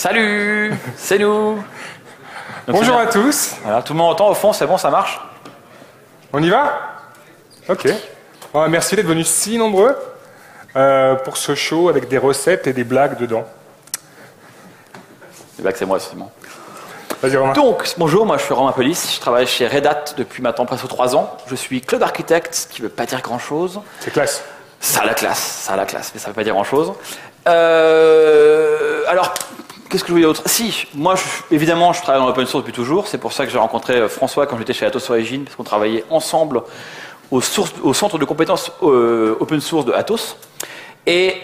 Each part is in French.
Salut, c'est nous. Donc, Bonjour à tous. Voilà, tout le monde entend au fond, c'est bon, ça marche. On y va? Ok. Bon, merci d'être venus si nombreux pour ce show avec des recettes et des blagues dedans. Les blagues, c'est moi, c'est bon. Vas-y, Romain. Donc, bonjour, moi je suis Romain Pellis, je travaille chez Red Hat depuis maintenant presque 3 ans. Je suis cloud architecte, ce qui ne veut pas dire grand-chose. C'est classe. Ça a la classe, mais ça ne veut pas dire grand-chose. Alors, qu'est-ce que je voulais dire d'autre? Si, moi, évidemment, je travaille dans l'open source depuis toujours. C'est pour ça que j'ai rencontré François quand j'étais chez Atos Origin, parce qu'on travaillait ensemble au centre de compétences open source de Atos. Et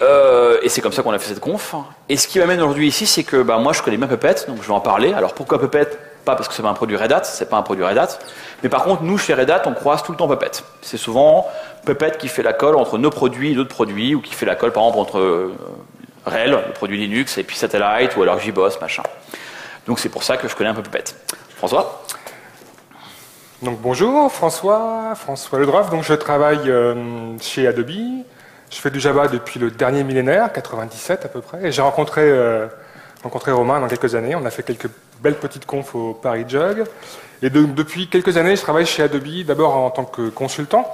c'est comme ça qu'on a fait cette conf. Et ce qui m'amène aujourd'hui ici, c'est que moi, je connais bien Puppet, donc je vais en parler. Alors, pourquoi Puppet? Pas parce que c'est pas un produit Red Hat, c'est pas un produit Red Hat. Mais par contre, nous, chez Red Hat, on croise tout le temps Puppet. C'est souvent Puppet qui fait la colle entre nos produits et d'autres produits, ou qui fait la colle, par exemple, entre RHEL, le produit Linux, et puis Satellite, ou alors JBoss, machin. Donc c'est pour ça que je connais un peu Puppet. François? Donc bonjour, François Ledroff. Donc je travaille chez Adobe. Je fais du Java depuis le dernier millénaire, 97 à peu près. Et j'ai rencontré Romain dans quelques années. On a fait quelques belles petites confs au Paris Jug. Et depuis quelques années, je travaille chez Adobe, d'abord en tant que consultant,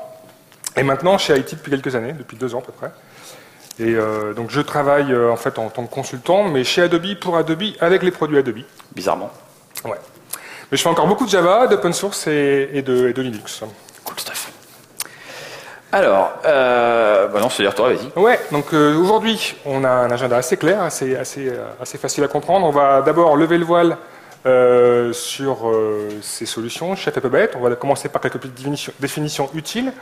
et maintenant chez IT depuis quelques années, depuis 2 ans à peu près. Et donc je travaille en fait en tant que consultant, mais chez Adobe, pour Adobe, avec les produits Adobe. Bizarrement. Ouais. Mais je fais encore beaucoup de Java, d'open source et de Linux. Cool stuff. Alors, non, c'est-à-dire toi, vas-y. Ouais, donc aujourd'hui, on a un agenda assez clair, assez facile à comprendre. On va d'abord lever le voile sur ces solutions, Chef et Puppet. On va commencer par quelques petites définitions utiles.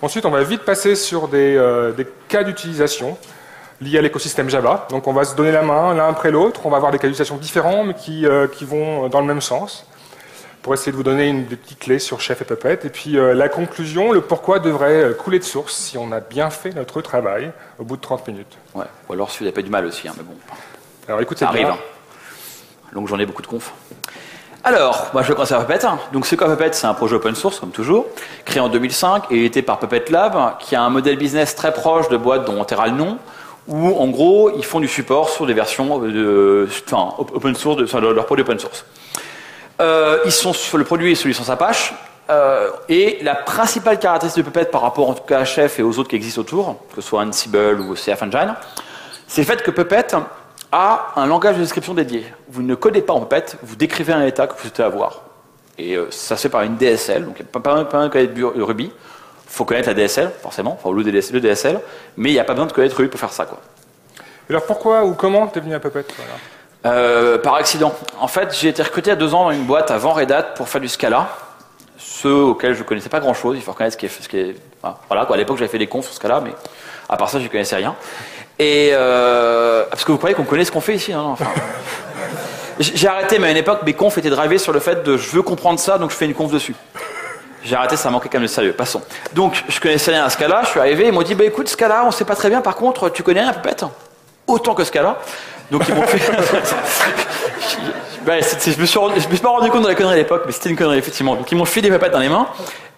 Ensuite, on va vite passer sur des cas d'utilisation liés à l'écosystème Java. Donc on va se donner la main l'un après l'autre. On va avoir des cas d'utilisation différents, mais qui vont dans le même sens, pour essayer de vous donner des petites clés sur Chef et Puppet. Et puis la conclusion, le pourquoi devrait couler de source si on a bien fait notre travail au bout de 30 minutes. Ouais. Ou alors si vous n'avez pas du mal aussi, hein, mais bon. Alors écoutez Ça arrive. bien. Hein. Donc j'en ai beaucoup de conf. Alors, moi je vais commencer par Puppet. Donc c'est quoi Puppet? C'est un projet open source, comme toujours, créé en 2005 et édité par Puppet Lab, qui a un modèle business très proche de boîtes dont on taira le nom, où en gros ils font du support sur des versions open source, sur leur produit open source. Ils sont sur le produit et sous licence Apache. Et la principale caractéristique de Puppet par rapport en tout cas à Chef et aux autres qui existent autour, que ce soit Ansible ou CF Engine, c'est le fait que Puppet a un langage de description dédié. Vous ne codez pas en Puppet, vous décrivez un état que vous souhaitez avoir. Et ça se fait par une DSL, donc il n'y a pas besoin de connaître Ruby. Il faut connaître la DSL, forcément, enfin le DSL, mais il n'y a pas besoin de connaître Ruby pour faire ça, quoi. Alors pourquoi ou comment t'es venu à Puppet? Voilà. Par accident. En fait, j'ai été recruté à 2 ans dans une boîte avant Red Hat pour faire du Scala, ceux auxquels je ne connaissais pas grand-chose. Il faut reconnaître ce qui est voilà, quoi. À l'époque, j'avais fait des confs sur Scala, mais à part ça, je ne connaissais rien. Et parce que vous croyez qu'on connaît ce qu'on fait ici, hein, enfin, j'ai arrêté, mais à une époque, mes confs étaient drivés sur le fait de je veux comprendre ça, donc je fais une conf dessus. J'ai arrêté, ça manquait quand même de sérieux. Passons. Donc, je connaissais rien à Scala, je suis arrivé, ils m'ont dit, écoute, Scala, on sait pas très bien, par contre, tu connais un Puppet? Autant que Scala. Donc, ils m'ont fait. Je me suis pas rendu compte de la connerie à l'époque, mais c'était une connerie, effectivement. Donc, ils m'ont filé des Puppets dans les mains,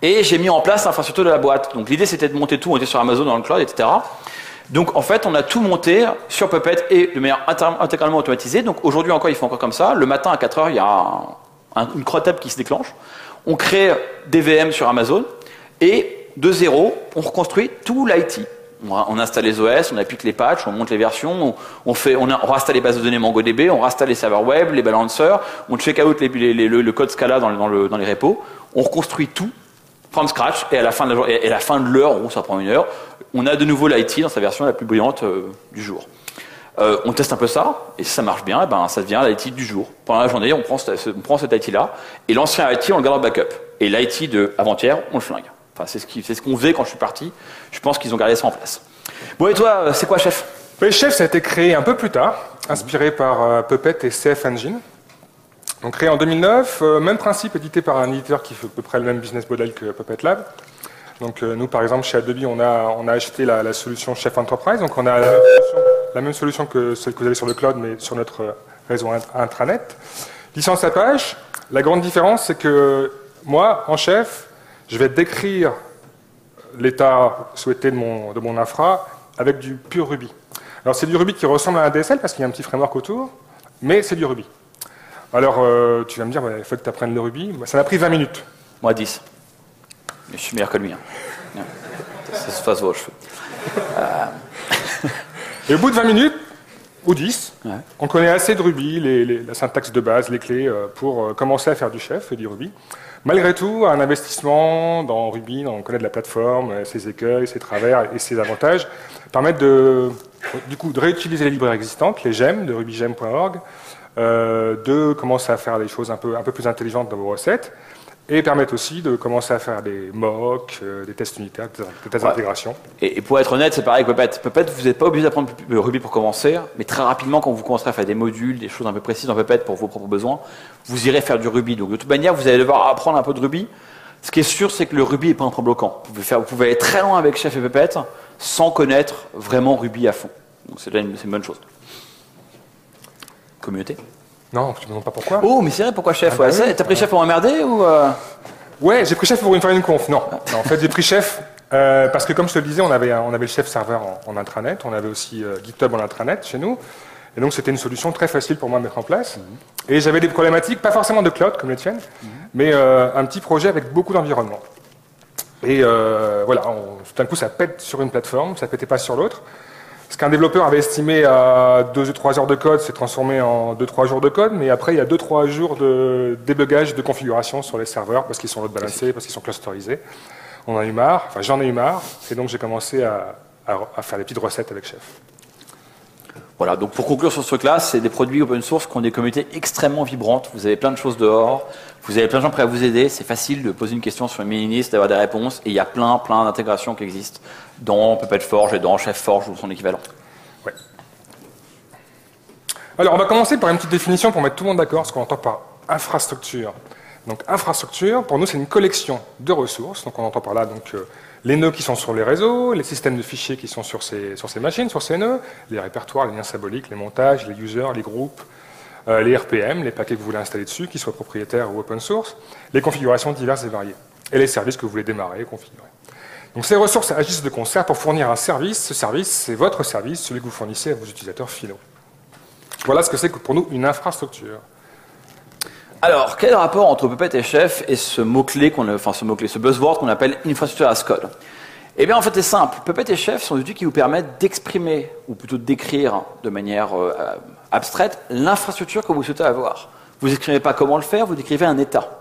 et j'ai mis en place l'infrastructure de la boîte. Donc, l'idée, c'était de monter tout, on était sur Amazon, dans le cloud, etc. Donc, en fait, on a tout monté sur Puppet et de manière intégralement automatisée. Donc, aujourd'hui encore, ils font encore comme ça. Le matin, à 4 heures, il y a une cron-tab qui se déclenche. On crée des VM sur Amazon et de zéro, on reconstruit tout l'IT. On installe les OS, on applique les patchs, on monte les versions, on réinstalle les bases de données MongoDB, on réinstalle les serveurs web, les balancers, on check out le code Scala dans les repos, on reconstruit tout from scratch et à la fin de l'heure, en gros ça prend 1 heure, on a de nouveau l'IT dans sa version la plus brillante du jour. On teste un peu ça, et si ça marche bien, ça devient l'IT du jour. Pendant la journée, on prend cet IT-là, et l'ancien IT, on le garde en backup. Et l'IT de avant-hier, on le flingue. Enfin, c'est ce qu'on faisait quand je suis parti. Je pense qu'ils ont gardé ça en place. Bon, et toi, c'est quoi Chef? Chef, ça a été créé un peu plus tard, inspiré par Puppet et CF Engine. Donc créé en 2009, même principe, édité par un éditeur qui fait à peu près le même business model que Puppet Lab. Donc nous, par exemple, chez Adobe, on a acheté la solution Chef Enterprise. Donc on a la même solution que celle que vous avez sur le cloud, mais sur notre réseau intranet. Licence Apache. La grande différence, c'est que moi, en Chef, je vais décrire l'état souhaité de mon infra avec du pur Ruby. Alors c'est du Ruby qui ressemble à un DSL parce qu'il y a un petit framework autour, mais c'est du Ruby. Alors, tu vas me dire, il faut que tu apprennes le Ruby. Ça m'a pris 20 minutes. Moi, 10. Mais je suis meilleur que lui. Hein. Ça se fasse vos cheveux. Et au bout de 20 minutes, ou 10, Ouais. on connaît assez de Ruby, la syntaxe de base, les clés, pour commencer à faire du chef et du Ruby. Malgré tout, un investissement dans Ruby, dans connaître la plateforme, ses écueils, ses travers et ses avantages, permettent de réutiliser les librairies existantes, les gemmes de rubygem.org, de commencer à faire des choses un peu plus intelligentes dans vos recettes, et permettent aussi de commencer à faire des mocks, des tests unitaires, des tests d'intégration. Et pour être honnête, c'est pareil avec Puppet. Puppet, vous n'êtes pas obligé d'apprendre Ruby pour commencer, mais très rapidement, quand vous commencerez à faire des modules, des choses un peu précises dans Puppet pour vos propres besoins, vous irez faire du Ruby. Donc de toute manière, vous allez devoir apprendre un peu de Ruby. Ce qui est sûr, c'est que le Ruby n'est pas un point bloquant. Vous pouvez aller très loin avec Chef et Puppet sans connaître vraiment Ruby à fond. Donc c'est une bonne chose. Communauté. Non, je ne me demande pas pourquoi. Oh, mais c'est vrai, pourquoi Chef? bah oui. T'as pris Chef pour m'emmerder ou Ouais, j'ai pris chef pour faire une conf. Non, en fait, j'ai pris chef parce que, comme je te le disais, on avait le chef serveur en intranet, on avait aussi GitHub en intranet chez nous, et donc c'était une solution très facile pour moi à mettre en place. Et j'avais des problématiques, pas forcément de cloud comme les tiennes, mais un petit projet avec beaucoup d'environnement. Et voilà, tout d'un coup, ça pète sur une plateforme, ça pétait pas sur l'autre. Ce qu'un développeur avait estimé à 2-3 heures de code s'est transformé en 2-3 jours de code, mais après il y a 2-3 jours de débugage, de configuration sur les serveurs parce qu'ils sont load balancés, parce qu'ils sont clusterisés. On en a eu marre, enfin j'en ai eu marre, et donc j'ai commencé à faire des petites recettes avec Chef. Voilà, donc pour conclure sur ce truc-là, c'est des produits open source qui ont des communautés extrêmement vibrantes. Vous avez plein de choses dehors, vous avez plein de gens prêts à vous aider. C'est facile de poser une question sur une mailing list, d'avoir des réponses, et il y a plein d'intégrations qui existent dans Puppet Forge et dans Chef Forge ou son équivalent. Ouais. Alors on va commencer par une petite définition pour mettre tout le monde d'accord, ce qu'on entend par infrastructure. Donc infrastructure, pour nous, c'est une collection de ressources. Donc on entend par là les nœuds qui sont sur les réseaux, les systèmes de fichiers qui sont sur ces machines, sur ces nœuds, les répertoires, les liens symboliques, les montages, les users, les groupes, les RPM, les paquets que vous voulez installer dessus, qu'ils soient propriétaires ou open source, les configurations diverses et variées, et les services que vous voulez démarrer et configurer. Donc ces ressources agissent de concert pour fournir un service. Ce service, c'est votre service, celui que vous fournissez à vos utilisateurs finaux. Voilà ce que c'est pour nous une infrastructure. Alors, quel est le rapport entre Puppet et Chef et ce mot-clé, ce buzzword qu'on appelle infrastructure as code? Eh bien, en fait, c'est simple. Puppet et Chef sont des outils qui vous permettent d'exprimer, ou plutôt d'écrire de manière abstraite, l'infrastructure que vous souhaitez avoir. Vous n'écrivez pas comment le faire, vous décrivez un état.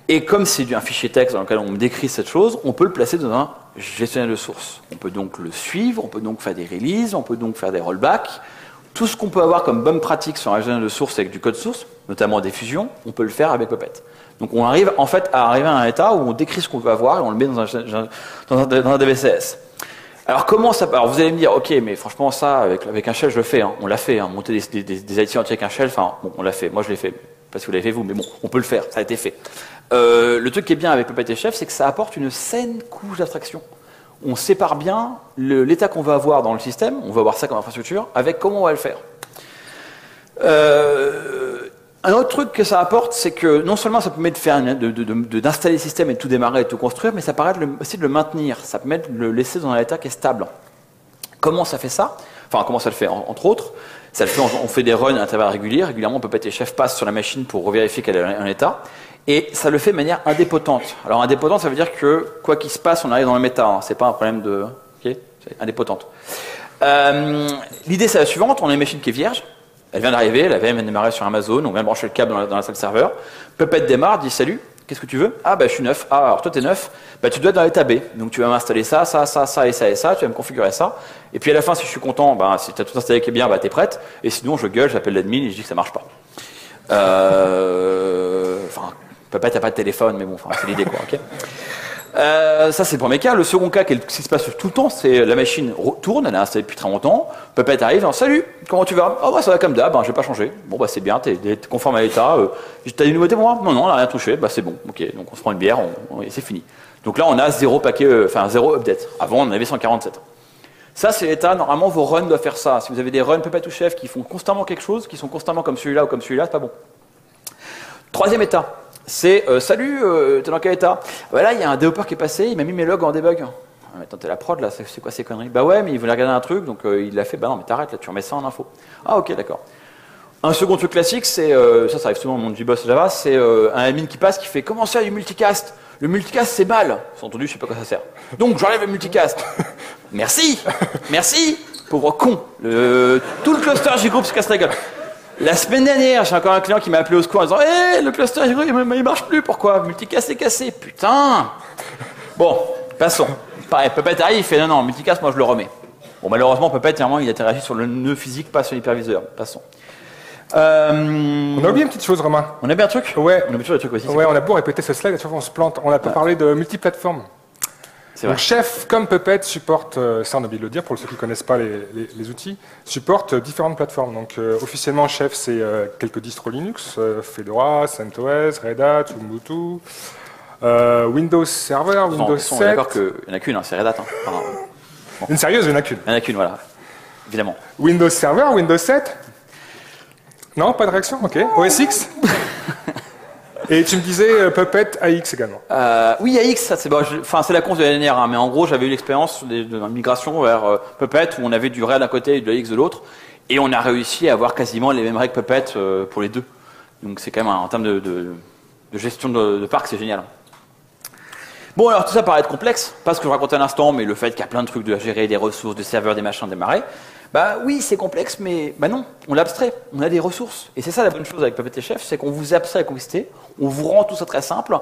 Et comme c'est un fichier texte dans lequel on décrit cette chose, on peut le placer dans un gestionnaire de sources. On peut donc le suivre, on peut donc faire des releases, on peut donc faire des rollbacks. Tout ce qu'on peut avoir comme bonne pratique sur un gestionnaire de sources avec du code source, notamment des fusions, on peut le faire avec Puppet. Donc on arrive en fait à arriver à un état où on décrit ce qu'on veut avoir et on le met dans un DVCS. Alors comment ça... Alors vous allez me dire, ok, mais franchement ça, avec un shell, je le fais. Hein. On l'a fait, hein. Monter des IT entiers avec un shell, enfin, bon, on l'a fait. Moi je l'ai fait, parce que vous l'avez fait vous, mais bon, on peut le faire, ça a été fait. Le truc qui est bien avec Puppet et Chef, c'est que ça apporte une saine couche d'abstraction. On sépare bien l'état qu'on va avoir dans le système, on va avoir ça comme infrastructure, avec comment on va le faire. Un autre truc que ça apporte, c'est que non seulement ça permet d'installer le système et de tout démarrer et de tout construire, mais ça permet aussi de le maintenir, ça permet de le laisser dans un état qui est stable. Comment ça fait ça? Enfin, comment ça le fait, entre autres? Ça le fait, on fait des runs à intervalles réguliers, régulièrement Puppet et Chef passent sur la machine pour vérifier qu'elle est en état. Et ça le fait de manière indépotente. Alors indépotente, ça veut dire que quoi qu'il se passe, on arrive dans le méta. Hein. C'est pas un problème de... Okay, c'est indépotente. L'idée, c'est la suivante. On a une machine qui est vierge. Elle vient d'arriver. La VM vient de démarrer sur Amazon. On vient de brancher le câble dans la salle serveur. Puppet démarre, dit salut. Qu'est-ce que tu veux? Ah, bah je suis neuf. Ah, alors toi, t'es neuf. Bah tu dois être dans l'état B. Donc tu vas m'installer ça et ça et ça. Tu vas me configurer ça. Et puis à la fin, si je suis content, bah, si tu as tout installé qui est bien, bah t'es prête. Et sinon, je gueule, j'appelle l'admin et je dis que ça marche pas. Enfin... Puppet n'a pas de téléphone, mais bon, c'est l'idée, quoi. Okay, ça, c'est le premier cas. Le second cas, ce qui se passe tout le temps, c'est la machine tourne, elle est installée depuis très longtemps. Puppet arrive, salut, comment tu vas? Oh, bah, ça va comme d'hab, je vais pas changer. Bon, bah, c'est bien, t'es conforme à l'état. T'as des nouveautés pour moi? Non, on n'a rien touché, bah, c'est bon. Ok, donc on se prend une bière, et c'est fini. Donc là, on a zéro update. Avant, on en avait 147. Ça, c'est l'état. Normalement, vos runs doivent faire ça. Si vous avez des runs Puppet ou Chef qui font constamment quelque chose, qui sont constamment comme celui-là ou comme celui-là, c'est pas bon. Troisième état. C'est salut, t'es dans quel état? Là, il y a un développeur qui est passé, il m'a mis mes logs en debug. Ah, mais attends, t'es la prod là, c'est quoi ces conneries? Bah ouais, mais il voulait regarder un truc, donc il l'a fait. Bah non, mais t'arrêtes là, tu remets ça en info. Ah ok, d'accord. Un second truc classique, c'est, ça arrive souvent dans le monde du boss Java, c'est un admin qui passe qui fait comment ça du multicast? Le multicast c'est mal. Sans entendu, je sais pas quoi ça sert. Donc j'enlève le multicast. Merci, merci, pauvre con. Tout le cluster J-Group se casse la gueule. La semaine dernière, j'ai encore un client qui m'a appelé au secours en disant hé, le cluster J-Group il marche plus, pourquoi? Multicast est cassé, putain. Bon, passons. Pareil, Puppet arrive, il fait non, multicast, moi je le remets. Bon, malheureusement, Puppet, il a interagi sur le nœud physique, pas sur l'hyperviseur. Passons. On a oublié une petite chose, Romain. On a bien un truc? Ouais. On a bien toujours des trucs aussi. Ouais, on a beau répéter ce slide, à chaque fois on se plante. On a pas parlé de multiplateforme. C'est vrai. Donc Chef, comme Puppet, supporte, ça on a oublié de le dire pour ceux qui ne connaissent pas les outils, supporte différentes plateformes. Donc officiellement, Chef, c'est quelques distros Linux, Fedora, CentOS, Red Hat, Ubuntu, Windows Server, Windows 7. On est d'accord qu'il n'y en a qu'une, hein, c'est Red Hat. Hein. Enfin, bon. Une sérieuse, il n'y en a qu'une. Il n'y en a qu'une, voilà. Évidemment. Windows Server, Windows 7. Non, pas de réaction? Ok. OS X. Et tu me disais Puppet AX également. Oui, AX, c'est bon, c'est la conf de l'année dernière, hein, mais en gros, j'avais eu l'expérience de migration vers Puppet où on avait du Red d'un côté et de AX de l'autre, et on a réussi à avoir quasiment les mêmes règles Puppet pour les deux. Donc c'est quand même, en termes de gestion de parc, c'est génial. Bon, alors tout ça paraît être complexe, pas ce que je racontais à l'instant, mais le fait qu'il y a plein de trucs à gérer, des ressources, des serveurs, des machins, des marais. Bah oui, c'est complexe, mais bah non, on l'abstrait, on a des ressources. Et c'est ça la bonne chose avec Puppet et Chef, c'est qu'on vous abstrait la complexité, on vous rend tout ça très simple.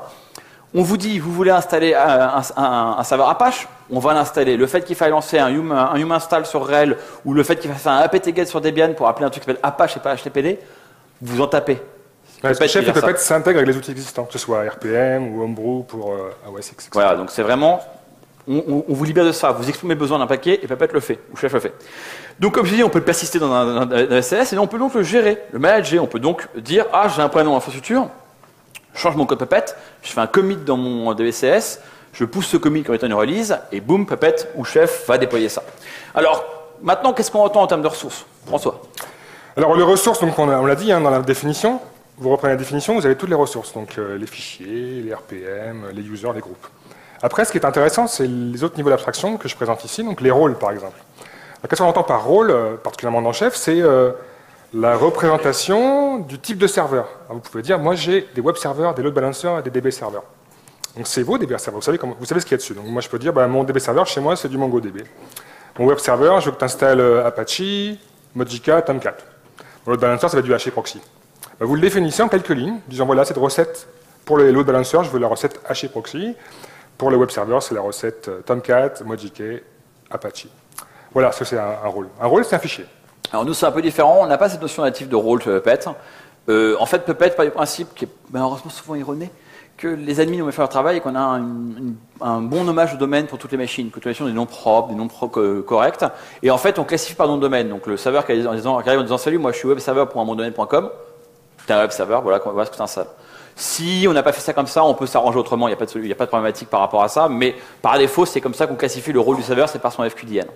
On vous dit, vous voulez installer un serveur Apache, on va l'installer. Le fait qu'il faille lancer un yum install sur RHEL, ou le fait qu'il faille faire un apt-get sur Debian pour appeler un truc qui s'appelle Apache et pas HTTPD, vous en tapez. Ouais, Chef et Puppet s'intègrent avec les outils existants, que ce soit RPM ou Homebrew pour OS X, etc. Voilà, donc c'est vraiment... On vous libère de ça, vous exprimez besoin d'un paquet et Puppet le fait, ou Chef le fait. Donc comme je dis, on peut le persister dans un SLS et on peut donc le gérer, le manager. On peut donc dire, ah j'ai un problème dans l'infrastructure, je change mon code Puppet, je fais un commit dans mon DVCS, je pousse ce commit comme étant une release, et boum, Puppet ou Chef va déployer ça. Alors, maintenant, qu'est-ce qu'on entend en termes de ressources? François? Alors les ressources, donc on l'a dit hein, dans la définition, vous reprenez la définition, vous avez toutes les ressources, donc les fichiers, les RPM, les users, les groupes. Après, ce qui est intéressant, c'est les autres niveaux d'abstraction que je présente ici, donc les rôles par exemple. Qu'est-ce qu'on entend par rôle, particulièrement dans Chef? C'est la représentation du type de serveur. Alors, vous pouvez dire, moi j'ai des web serveurs, des load balancers et des DB serveurs. Donc c'est vos DB serveurs, vous savez ce qu'il y a dessus. Donc moi je peux dire, bah, mon DB serveur chez moi c'est du MongoDB. Mon web serveur, je veux que tu installes Apache, Mojika, Tomcat. Mon load balancer, ça va être du HAProxy. Bah, vous le définissez en quelques lignes, disant voilà, cette recette pour les load balancers, je veux la recette HAProxy. Pour le web server, c'est la recette Tomcat, Mojika, Apache. Voilà ce que c'est un rôle. Un rôle, c'est un fichier. Alors nous, c'est un peu différent. On n'a pas cette notion native de rôle chez Puppet. En fait, Puppet part du principe, qui est malheureusement souvent erroné, que les admins ont fait leur travail et qu'on a un bon nommage de domaine pour toutes les machines, que toutes les machines ont des noms propres, corrects. Et en fait, on classifie par nom de domaine. Donc le serveur qui arrive en disant salut, moi je suis webserver.mondomaine.com. C'est un web server, voilà ce que tu installes. Si on n'a pas fait ça comme ça, on peut s'arranger autrement, il n'y a pas de problématique par rapport à ça, mais par défaut, c'est comme ça qu'on classifie le rôle du serveur, c'est par son FQDN.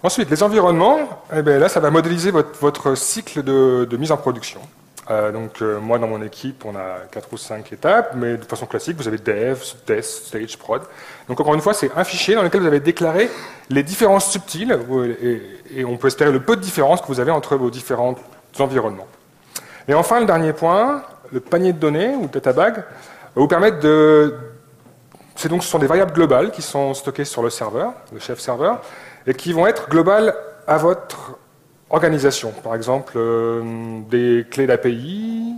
Ensuite, les environnements, eh bien, là, ça va modéliser votre cycle de mise en production. Moi, dans mon équipe, on a 4 ou 5 étapes, mais de façon classique, vous avez dev, test, stage, prod. Donc, encore une fois, c'est un fichier dans lequel vous avez déclaré les différences subtiles, et on peut espérer le peu de différence que vous avez entre vos différents environnements. Et enfin, le dernier point, le panier de données, ou databag, va vous permettre ce sont des variables globales qui sont stockées sur le serveur, le chef serveur, et qui vont être globales à votre organisation. Par exemple, des clés d'API,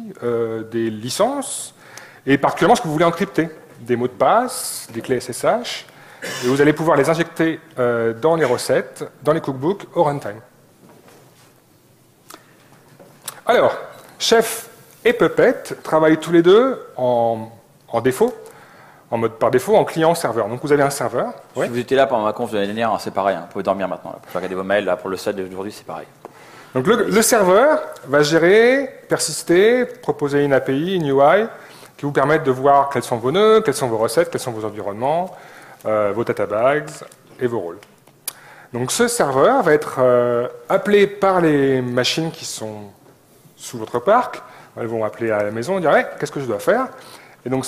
des licences, et particulièrement ce que vous voulez encrypter, des mots de passe, des clés SSH, et vous allez pouvoir les injecter dans les recettes, dans les cookbooks au runtime. Alors, Chef et Puppet travaillent tous les deux en défaut, en mode par défaut, en client-serveur. Donc vous avez un serveur. Si vous étiez là pendant ma conf de l'année dernière, c'est pareil, hein, vous pouvez dormir maintenant. Là. Vous pouvez regarder vos mails, là, pour le set d'aujourd'hui, c'est pareil. Donc le serveur va gérer, persister, proposer une API, une UI, qui vous permettent de voir quels sont vos nœuds, quelles sont vos recettes, quels sont vos environnements, vos databags et vos rôles. Donc ce serveur va être appelé par les machines qui sont sous votre parc. Elles vont appeler à la maison et dire hey, qu'est-ce que je dois faire? Et donc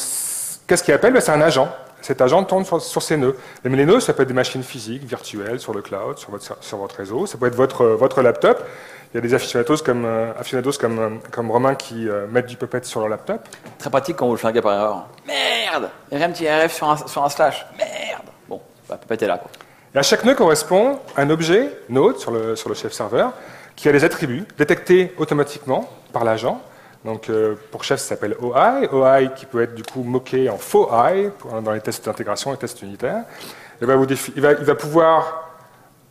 qu'est-ce qu'il appelle? C'est un agent. cet agent tourne sur ces nœuds. Mais les nœuds, ça peut être des machines physiques, virtuelles, sur le cloud, sur votre réseau. Ça peut être votre laptop. Il y a des aficionados comme Romain qui mettent du Puppet sur leur laptop. Très pratique quand vous le flinguez par erreur. Merde! Il y a un petit RF sur un slash. Merde! Bon, bah, Puppet est là, quoi. Et à chaque nœud correspond un objet, node, sur le chef serveur, qui a des attributs détectés automatiquement par l'agent. Donc pour chef, ça s'appelle OI. OI qui peut être du coup moqué en faux I dans les tests d'intégration et tests unitaires. Et ben, il va pouvoir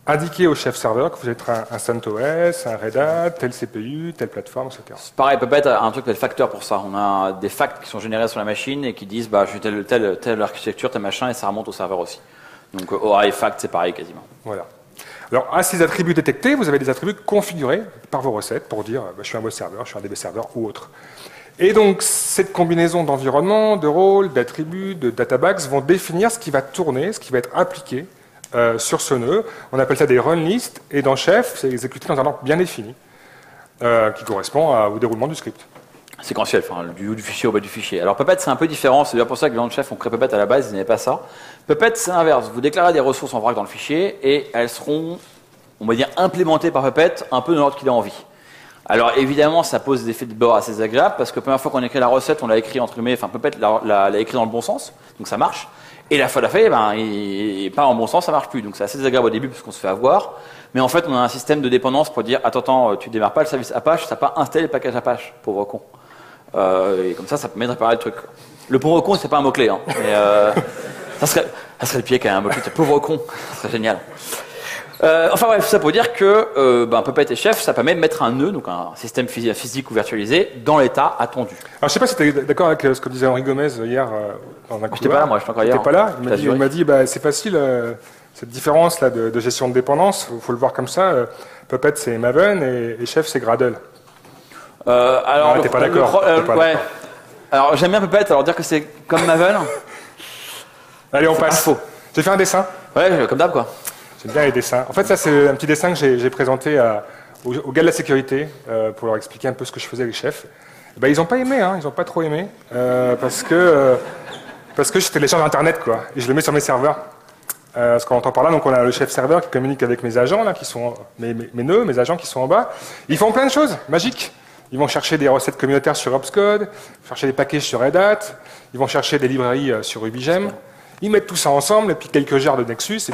indiquer au chef serveur que vous êtes un CentOS, un Red Hat, telle CPU, telle plateforme, etc. C'est pareil, Puppet a un truc qui s'appelle facteur pour ça. On a des facts qui sont générés sur la machine et qui disent bah, j'ai telle architecture, tel machin, et ça remonte au serveur aussi. Donc OI, fact, c'est pareil quasiment. Voilà. Alors, à ces attributs détectés, vous avez des attributs configurés par vos recettes pour dire bah, je suis un web serveur, je suis un DB serveur ou autre. Et donc, cette combinaison d'environnement, de rôles, d'attributs, de databags vont définir ce qui va tourner, ce qui va être appliqué sur ce nœud. On appelle ça des run lists, et dans Chef, c'est exécuté dans un ordre bien défini, qui correspond au déroulement du script. Séquentiel, enfin, du haut du fichier au bas du fichier. Alors Puppet, c'est un peu différent, c'est bien pour ça que dans le Chef, on crée Puppet à la base, ils n'avaient pas ça. Puppet, c'est l'inverse. Vous déclarez des ressources en vrac dans le fichier, et elles seront, on va dire, implémentées par Puppet, un peu dans l'ordre qu'il a envie. Alors évidemment, ça pose des effets de bord assez agréables, parce que la première fois qu'on a écrit la recette, on l'a écrit entre guillemets, enfin Puppet l'a écrit dans le bon sens, donc ça marche. Et la fois d'après, ben, il part en bon sens, ça marche plus. Donc c'est assez désagréable au début parce qu'on se fait avoir. Mais en fait, on a un système de dépendance pour dire attends, tu démarres pas le service Apache, ça n'a pas installé le package Apache, pauvre con. Et comme ça permet de réparer le truc. Le pauvre con, c'est pas un mot-clé, hein. Mais ça serait le pied quand même, un mot-clé, pauvre con, ça serait génial. Enfin bref, ça pour dire que Puppet et Chef, ça permet de mettre un nœud, donc un système physique ou virtualisé, dans l'état attendu. Alors je sais pas si tu es d'accord avec ce que disait Henri Gomez hier dans un couloir. J'étais pas là, moi, j'étais encore hier. T'étais pas là. Il m'a dit bah, c'est facile, cette différence là de gestion de dépendance, il faut le voir comme ça. Puppet c'est Maven et Chef c'est Gradle. Alors, t'es pas d'accord. Ouais. Alors j'aime bien Puppet, alors dire que c'est comme Maven. Allez, on passe. Faux. J'ai fait un dessin. Ouais, comme d'hab quoi. J'aime bien les dessins. En fait, ça, c'est un petit dessin que j'ai présenté aux gars de la sécurité pour leur expliquer un peu ce que je faisais avec Chef. Et ben, ils n'ont pas aimé, hein, ils n'ont pas trop aimé, parce que je télécharge Internet, quoi, et je le mets sur mes serveurs. Ce qu'on entend par là, donc on a le chef serveur qui communique avec mes agents, là, qui sont mes nœuds, mes agents qui sont en bas. Ils font plein de choses magiques. Ils vont chercher des recettes communautaires sur Opscode, chercher des packages sur Red Hat, ils vont chercher des librairies sur RubyGem. Ils mettent tout ça ensemble, et puis quelques jars de Nexus, et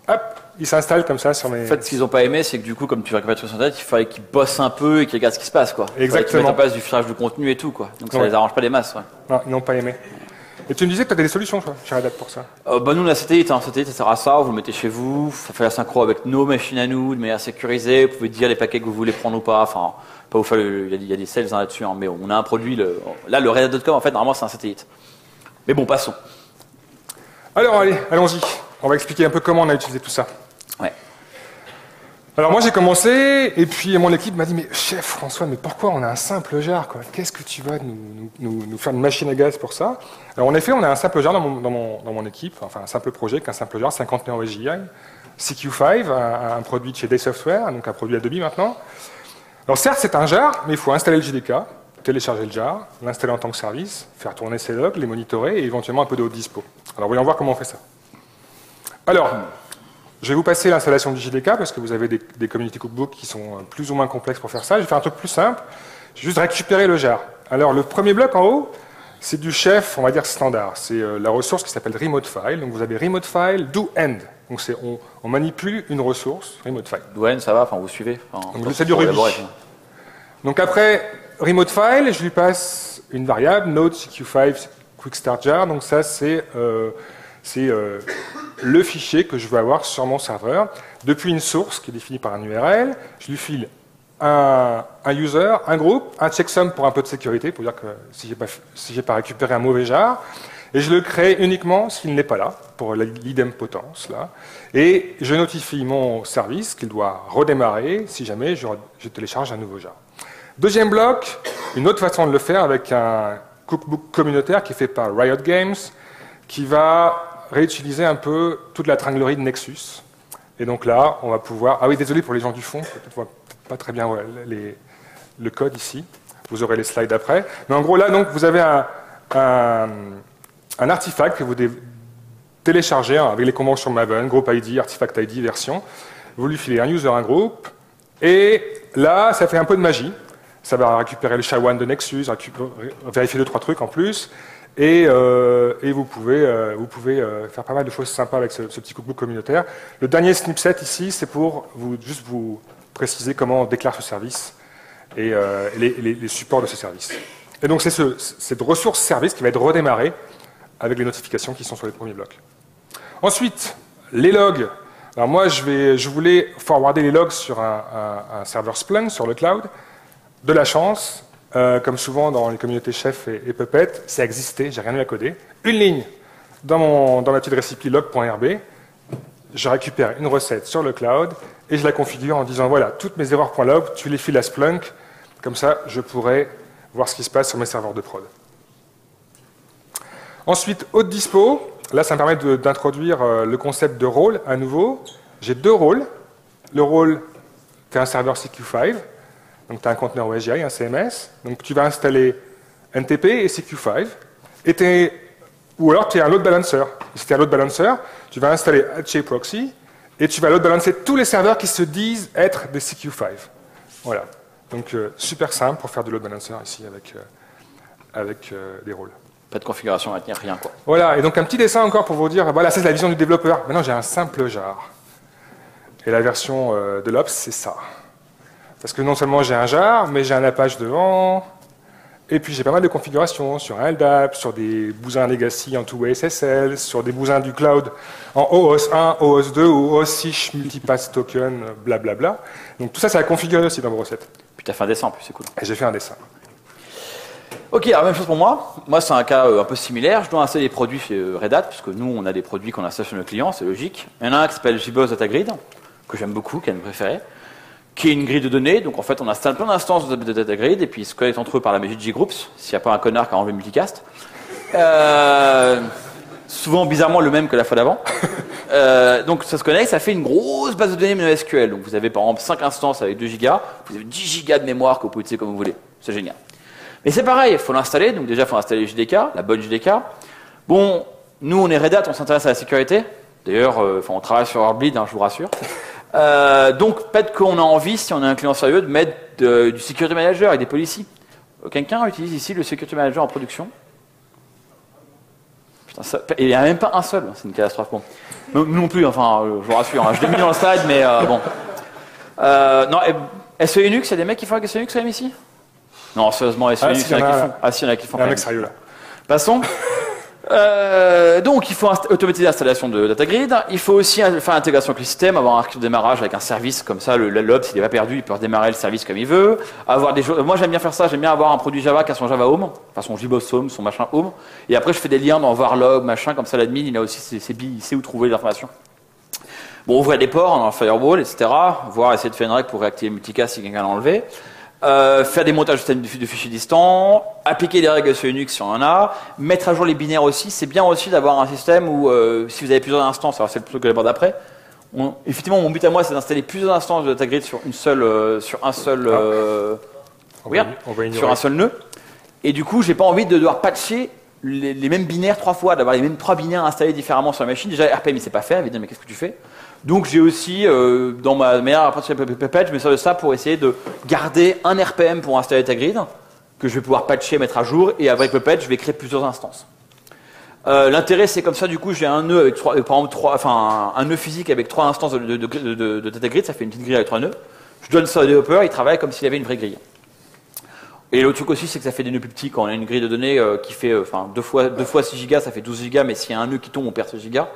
hop, ils s'installent comme ça sur mes... En fait, ce qu'ils n'ont pas aimé, c'est que du coup, comme tu récupères tout sur Internet, il fallait qu'ils bossent un peu et qu'ils regardent ce qui se passe, quoi. Exactement. Qu'ils mettent en place du filtrage de contenu et tout, quoi. Donc ça les arrange pas des masses, ouais. Non, ils n'ont pas aimé. Et tu me disais que tu as des solutions, toi, chez Red Hat pour ça. Nous, on a Satellite, hein. Satellite, ça sert à ça, vous le mettez chez vous, ça fait la synchro avec nos machines à nous, de manière sécurisée, vous pouvez dire les paquets que vous voulez prendre ou pas, enfin, pas vous faire il y a des sales là-dessus, hein, mais on a un produit, là, le Red Hat.com, en fait, normalement, c'est un satellite. Mais bon, passons. Alors, allons-y. On va expliquer un peu comment on a utilisé tout ça. Ouais. Alors moi j'ai commencé, et puis mon équipe m'a dit mais chef François, mais pourquoi on a un simple jar, quoi? Qu'est-ce que tu vas nous faire une machine à gaz pour ça? Alors en effet on a un simple jar dans mon équipe, enfin un simple projet qu'un simple jar, 50 nœuds SGI, CQ5, un produit de chez Day Software, donc un produit Adobe maintenant. Alors certes c'est un jar, mais il faut installer le JDK, télécharger le jar, l'installer en tant que service, faire tourner ses logs, les monitorer et éventuellement un peu de haute dispo. Alors voyons voir comment on fait ça. Alors, je vais vous passer l'installation du JDK parce que vous avez des community cookbooks qui sont plus ou moins complexes pour faire ça. Je vais faire un truc plus simple. Je vais juste récupérer le jar. Alors, le premier bloc en haut, c'est du chef, on va dire standard. C'est la ressource qui s'appelle remote file. Donc, vous avez remote file do end. Donc, on manipule une ressource remote file. Do end, ça va, enfin, vous suivez. Enfin, donc, c'est du Ruby. Donc, après remote file, je lui passe une variable, node CQ5 quick start jar. Donc, ça, c'est le fichier que je veux avoir sur mon serveur. Depuis une source qui est définie par un URL, je lui file un user, un groupe, un checksum pour un peu de sécurité, pour dire que si j'ai pas récupéré un mauvais jar, et je le crée uniquement s'il n'est pas là, pour l'idempotence, là, et je notifie mon service qu'il doit redémarrer si jamais je télécharge un nouveau jar. Deuxième bloc, une autre façon de le faire avec un cookbook communautaire qui est fait par Riot Games, qui va réutiliser un peu toute la tringlerie de Nexus. Et donc là, on va pouvoir... Ah oui, désolé pour les gens du fond, peut-être voient pas très bien le code ici. Vous aurez les slides après. Mais en gros, là, donc, vous avez un artefact que vous télécharger avec les conventions Maven, Group ID, Artifact ID, version. Vous lui filez un user, un groupe, et là, ça fait un peu de magie. Ça va récupérer le SHA-1 de Nexus, vérifier 2-3 trucs en plus, et vous pouvez faire pas mal de choses sympas avec ce petit cookbook communautaire. Le dernier snipset ici, c'est pour juste vous préciser comment on déclare ce service et les supports de ce service. Et donc c'est cette ressource service qui va être redémarrée avec les notifications qui sont sur les premiers blocs. Ensuite, les logs. Alors moi, je voulais forwarder les logs sur un serveur Splunk sur le cloud. De la chance, comme souvent dans les communautés Chef et Puppet, ça existait, j'ai rien eu à coder. Une ligne dans ma petite recipe log.rb, je récupère une recette sur le cloud et je la configure en disant voilà, toutes mes erreurs.log, tu les files à Splunk, comme ça je pourrai voir ce qui se passe sur mes serveurs de prod. Ensuite, haute dispo, là ça me permet d'introduire le concept de rôle à nouveau. J'ai 2 rôles. Le rôle, tu as un serveur CQ5, donc tu as un conteneur OSGI, un CMS, donc tu vas installer NTP et CQ5, ou alors tu es un load balancer. Si tu es un load balancer, tu vas installer HA Proxy et tu vas load balancer tous les serveurs qui se disent être des CQ5. Voilà. Donc super simple pour faire du load balancer ici avec des rôles. Pas de configuration à tenir, rien quoi. Voilà, et donc un petit dessin encore pour vous dire, voilà, ça c'est la vision du développeur. Maintenant j'ai un simple jar. Et la version de l'Ops, c'est ça. Parce que non seulement j'ai un jar, mais j'ai un Apache devant, et puis j'ai pas mal de configurations sur un LDAP, sur des bousins legacy en two-way SSL, sur des bousins du cloud en OAuth 1, OAuth 2 ou OAuth 6 multipass token, blablabla. Donc tout ça, ça a configuré aussi dans vos recettes. Puis tu as fait un dessin en plus, c'est cool. Et j'ai fait un dessin. Ok, alors même chose pour moi. Moi, c'est un cas un peu similaire. Je dois installer des produits chez Red Hat, puisque nous, on a des produits qu'on installe chez nos clients, c'est logique. Il y en a un qui s'appelle JBoss Data Grid, que j'aime beaucoup, qui est un de mes préférés, qui est une grille de données. Donc en fait, on installe plein d'instances de Data Grid, et puis ils se connectent entre eux par la magie de JGroups, s'il n'y a pas un connard qui a enlevé multicast. Souvent, bizarrement, le même que la fois d'avant. Donc ça se connecte, ça fait une grosse base de données NoSQL. Donc vous avez par exemple 5 instances avec 2 gigas, vous avez 10 gigas de mémoire que vous pouvez utiliser comme vous voulez. C'est génial. Mais c'est pareil, il faut l'installer. Donc déjà, il faut installer le JDK, la bonne JDK. Bon, nous, on est Red Hat, on s'intéresse à la sécurité. D'ailleurs, on travaille sur Heartbleed, je vous rassure. Donc, peut-être qu'on a envie, si on a un client sérieux, de mettre du Security Manager et des policies. Quelqu'un utilise ici le Security Manager en production? Putain, il n'y en a même pas un seul, c'est une catastrophe. Bon. Nous non plus, enfin, je vous rassure, je l'ai mis dans le slide, mais bon. Non, SE Linux, il y a des mecs qui font avec SE Linux quand même ici? Non, sérieusement, SE Linux, il y en a qui font. Ah si, il y en a qui font. Il y a un mec sérieux là. Passons. Donc, il faut automatiser l'installation de DataGrid. Il faut aussi faire l'intégration avec le système, avoir un archive de démarrage avec un service comme ça. Le LOB, s'il n'est pas perdu, il peut redémarrer le service comme il veut. Avoir moi, j'aime bien faire ça. J'aime bien avoir un produit Java qui a son Java Home, enfin son JBoss Home, son machin Home. Et après, je fais des liens dans varlog, machin, comme ça, l'admin, il a aussi ses billes, il sait où trouver l'information. Bon, ouvrir des ports dans le firewall, etc. Voir, essayer de faire une règle pour réactiver le multicast si quelqu'un l'a enlevé. Faire des montages de fichiers distants, appliquer des règles sur Linux si on en a, mettre à jour les binaires aussi. C'est bien aussi d'avoir un système où, si vous avez plusieurs instances, alors c'est le truc que j'aborde après, effectivement, mon but à moi, c'est d'installer plusieurs instances de DataGrid sur un seul nœud. Et du coup, j'ai pas envie de devoir patcher les mêmes binaires 3 fois, d'avoir les mêmes 3 binaires installés différemment sur la machine. Déjà, RPM, il sait pas faire, il va dire, mais qu'est-ce que tu fais? Donc j'ai aussi, dans ma meilleure approche de Puppet, je me sers de ça pour essayer de garder un RPM pour installer DataGrid, que je vais pouvoir patcher, mettre à jour, et avec Puppet, je vais créer plusieurs instances. L'intérêt, c'est comme ça, du coup, j'ai un nœud avec un nœud physique avec 3 instances de DataGrid, ça fait une petite grille avec 3 nœuds. Je donne ça au développeur, il travaille comme s'il avait une vraie grille. Et l'autre truc aussi, c'est que ça fait des nœuds plus petits. Quand on a une grille de données qui fait 2 fois 6 gigas, ça fait 12 gigas, mais s'il y a un nœud qui tombe, on perd ce gigas.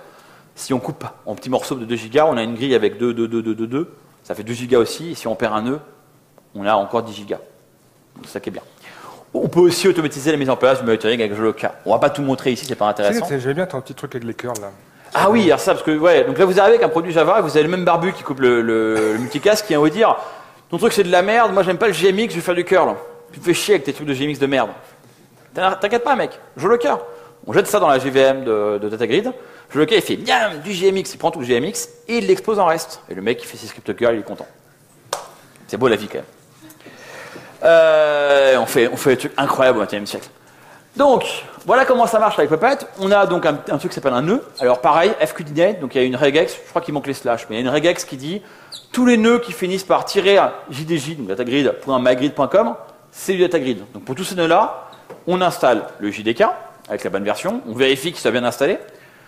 Si on coupe en petits morceaux de 2 gigas, on a une grille avec 2, ça fait 2 gigas aussi, et si on perd un nœud, on a encore 10 gigas. C'est ça qui est bien. On peut aussi automatiser la mise en place du monitoring avec Joloka. On va pas tout montrer ici, c'est pas intéressant. J'aime bien ton petit truc avec les curls là. Ah oui, alors ça, parce que, ouais, donc là vous arrivez avec un produit Java, vous avez le même barbu qui coupe le multicast qui vient vous dire ton truc c'est de la merde, moi j'aime pas le GMX, je vais faire du curl. Tu me fais chier avec tes trucs de GMX de merde. T'inquiète pas, mec, Joloka. On jette ça dans la JVM de DataGrid. Joloka, il fait bien du GMX, il prend tout le GMX et il l'expose en reste. Et le mec, il fait ses scripts curl, il est content. C'est beau la vie quand même. On fait des trucs incroyables au XXIe siècle. Donc, voilà comment ça marche avec Puppet. On a donc un truc qui s'appelle un nœud. Alors pareil, FQDNet, donc il y a une regex, je crois qu'il manque les slash, mais il y a une regex qui dit tous les nœuds qui finissent par tirer JDJ, donc datagrid.mygrid.com, c'est du datagrid. Donc pour tous ces nœuds-là, on installe le JDK avec la bonne version, on vérifie qu'il soit bien installé,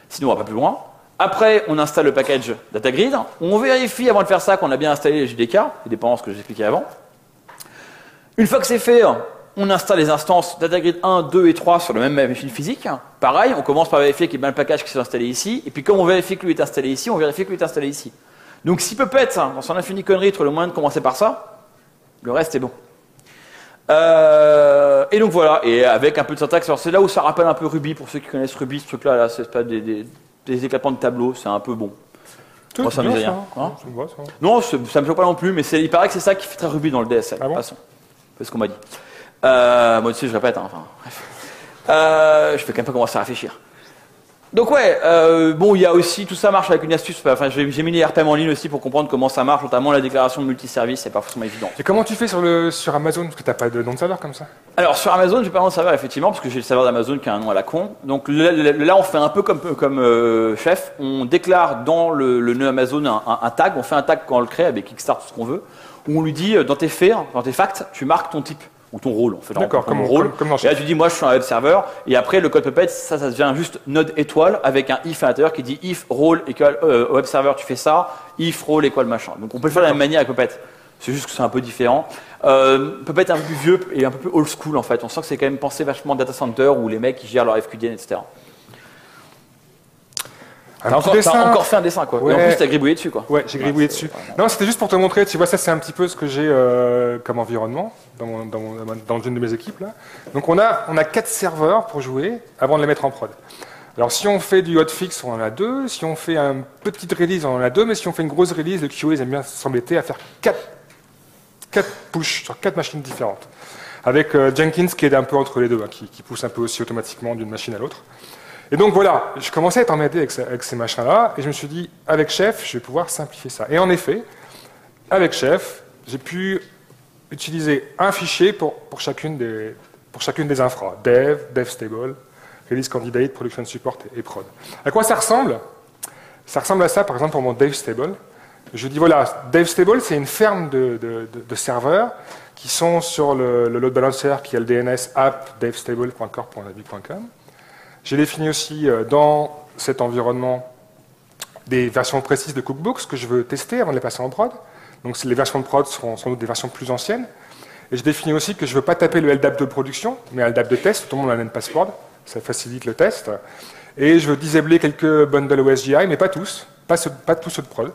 sinon on va pas plus loin. Après, on installe le package datagrid, on vérifie avant de faire ça qu'on a bien installé les JDK, les dépendances que j'expliquais avant. Une fois que c'est fait, on installe les instances datagrid 1, 2 et 3 sur le même machine physique. Pareil, on commence par vérifier qu'il y a bien le package qui s'est installé ici, et puis comme on vérifie que lui est installé ici, on vérifie que lui est installé ici. Donc si Puppet, dans son infinie connerie, trouve le moyen de commencer par ça, le reste est bon. Et donc voilà, et avec un peu de syntaxe, alors c'est là où ça rappelle un peu Ruby, pour ceux qui connaissent Ruby, ce truc-là, là, c'est pas des éclatements de tableau, c'est un peu bon. Moi ça me dit rien. Hein, non, ça me choque pas non plus, mais il paraît que c'est ça qui fait très Ruby dans le DSL. Ah bon, c'est ce qu'on m'a dit. Moi aussi je répète, hein, enfin, bref. Je vais quand même pas commencer à réfléchir. Donc ouais, bon, il y a aussi, tout ça marche avec une astuce, enfin j'ai mis les RPM en ligne aussi pour comprendre comment ça marche, notamment la déclaration de multiservice, c'est pas forcément évident. Et comment tu fais sur Amazon, parce que t'as pas de nom de serveur comme ça? Alors sur Amazon, j'ai pas de nom de serveur effectivement, parce que j'ai le serveur d'Amazon qui a un nom à la con. Donc là on fait un peu comme chef, on déclare dans le nœud Amazon un tag, on fait un tag quand on le crée avec Kickstart, tout ce qu'on veut, où on lui dit dans tes facts, tu marques ton type. Ou ton rôle, on fait comme rôle. Et là tu dis moi je suis un web serveur et après le code Puppet ça devient juste node étoile avec un if à l'intérieur qui dit if role égale web server tu fais ça, if role égale machin. Donc on peut le faire de la même manière avec Puppet. C'est juste que c'est un peu différent. Puppet est un peu plus vieux et un peu plus old school en fait. On sent que c'est quand même pensé vachement data center où les mecs qui gèrent leur FQDN etc. T'as encore fait un dessin quoi. Ouais. Et en plus t'as gribouillé dessus quoi. Ouais, j'ai gribouillé dessus. Non, c'était juste pour te montrer, tu vois, ça c'est un petit peu ce que j'ai comme environnement dans une de mes équipes là. Donc on a 4 serveurs pour jouer avant de les mettre en prod. Alors si on fait du hotfix, on en a 2, si on fait une petite release, on en a 2, mais si on fait une grosse release, le QA ils aiment bien s'embêter à faire 4 push sur 4 machines différentes. Avec Jenkins qui aide un peu entre les deux, hein, qui pousse un peu aussi automatiquement d'une machine à l'autre. Et donc voilà, je commençais à être emmerdé avec ces machins-là, et je me suis dit, avec Chef, je vais pouvoir simplifier ça. Et en effet, avec Chef, j'ai pu utiliser un fichier pour chacune des infras, dev stable, release candidate, production support et prod. À quoi ça ressemble? Ça ressemble à ça, par exemple, pour mon dev stable. Je dis, voilà, dev stable, c'est une ferme de serveurs qui sont sur le load balancer qui est le DNS app devstable.core.navi.com. J'ai défini aussi dans cet environnement des versions précises de cookbooks que je veux tester avant de les passer en prod. Donc les versions de prod seront sans doute des versions plus anciennes. Et je définis aussi que je ne veux pas taper le LDAP de production, mais un LDAP de test. Tout le monde a un passport, ça facilite le test. Et je veux disabler quelques bundles OSGI, mais pas tous, pas tous ceux de prod.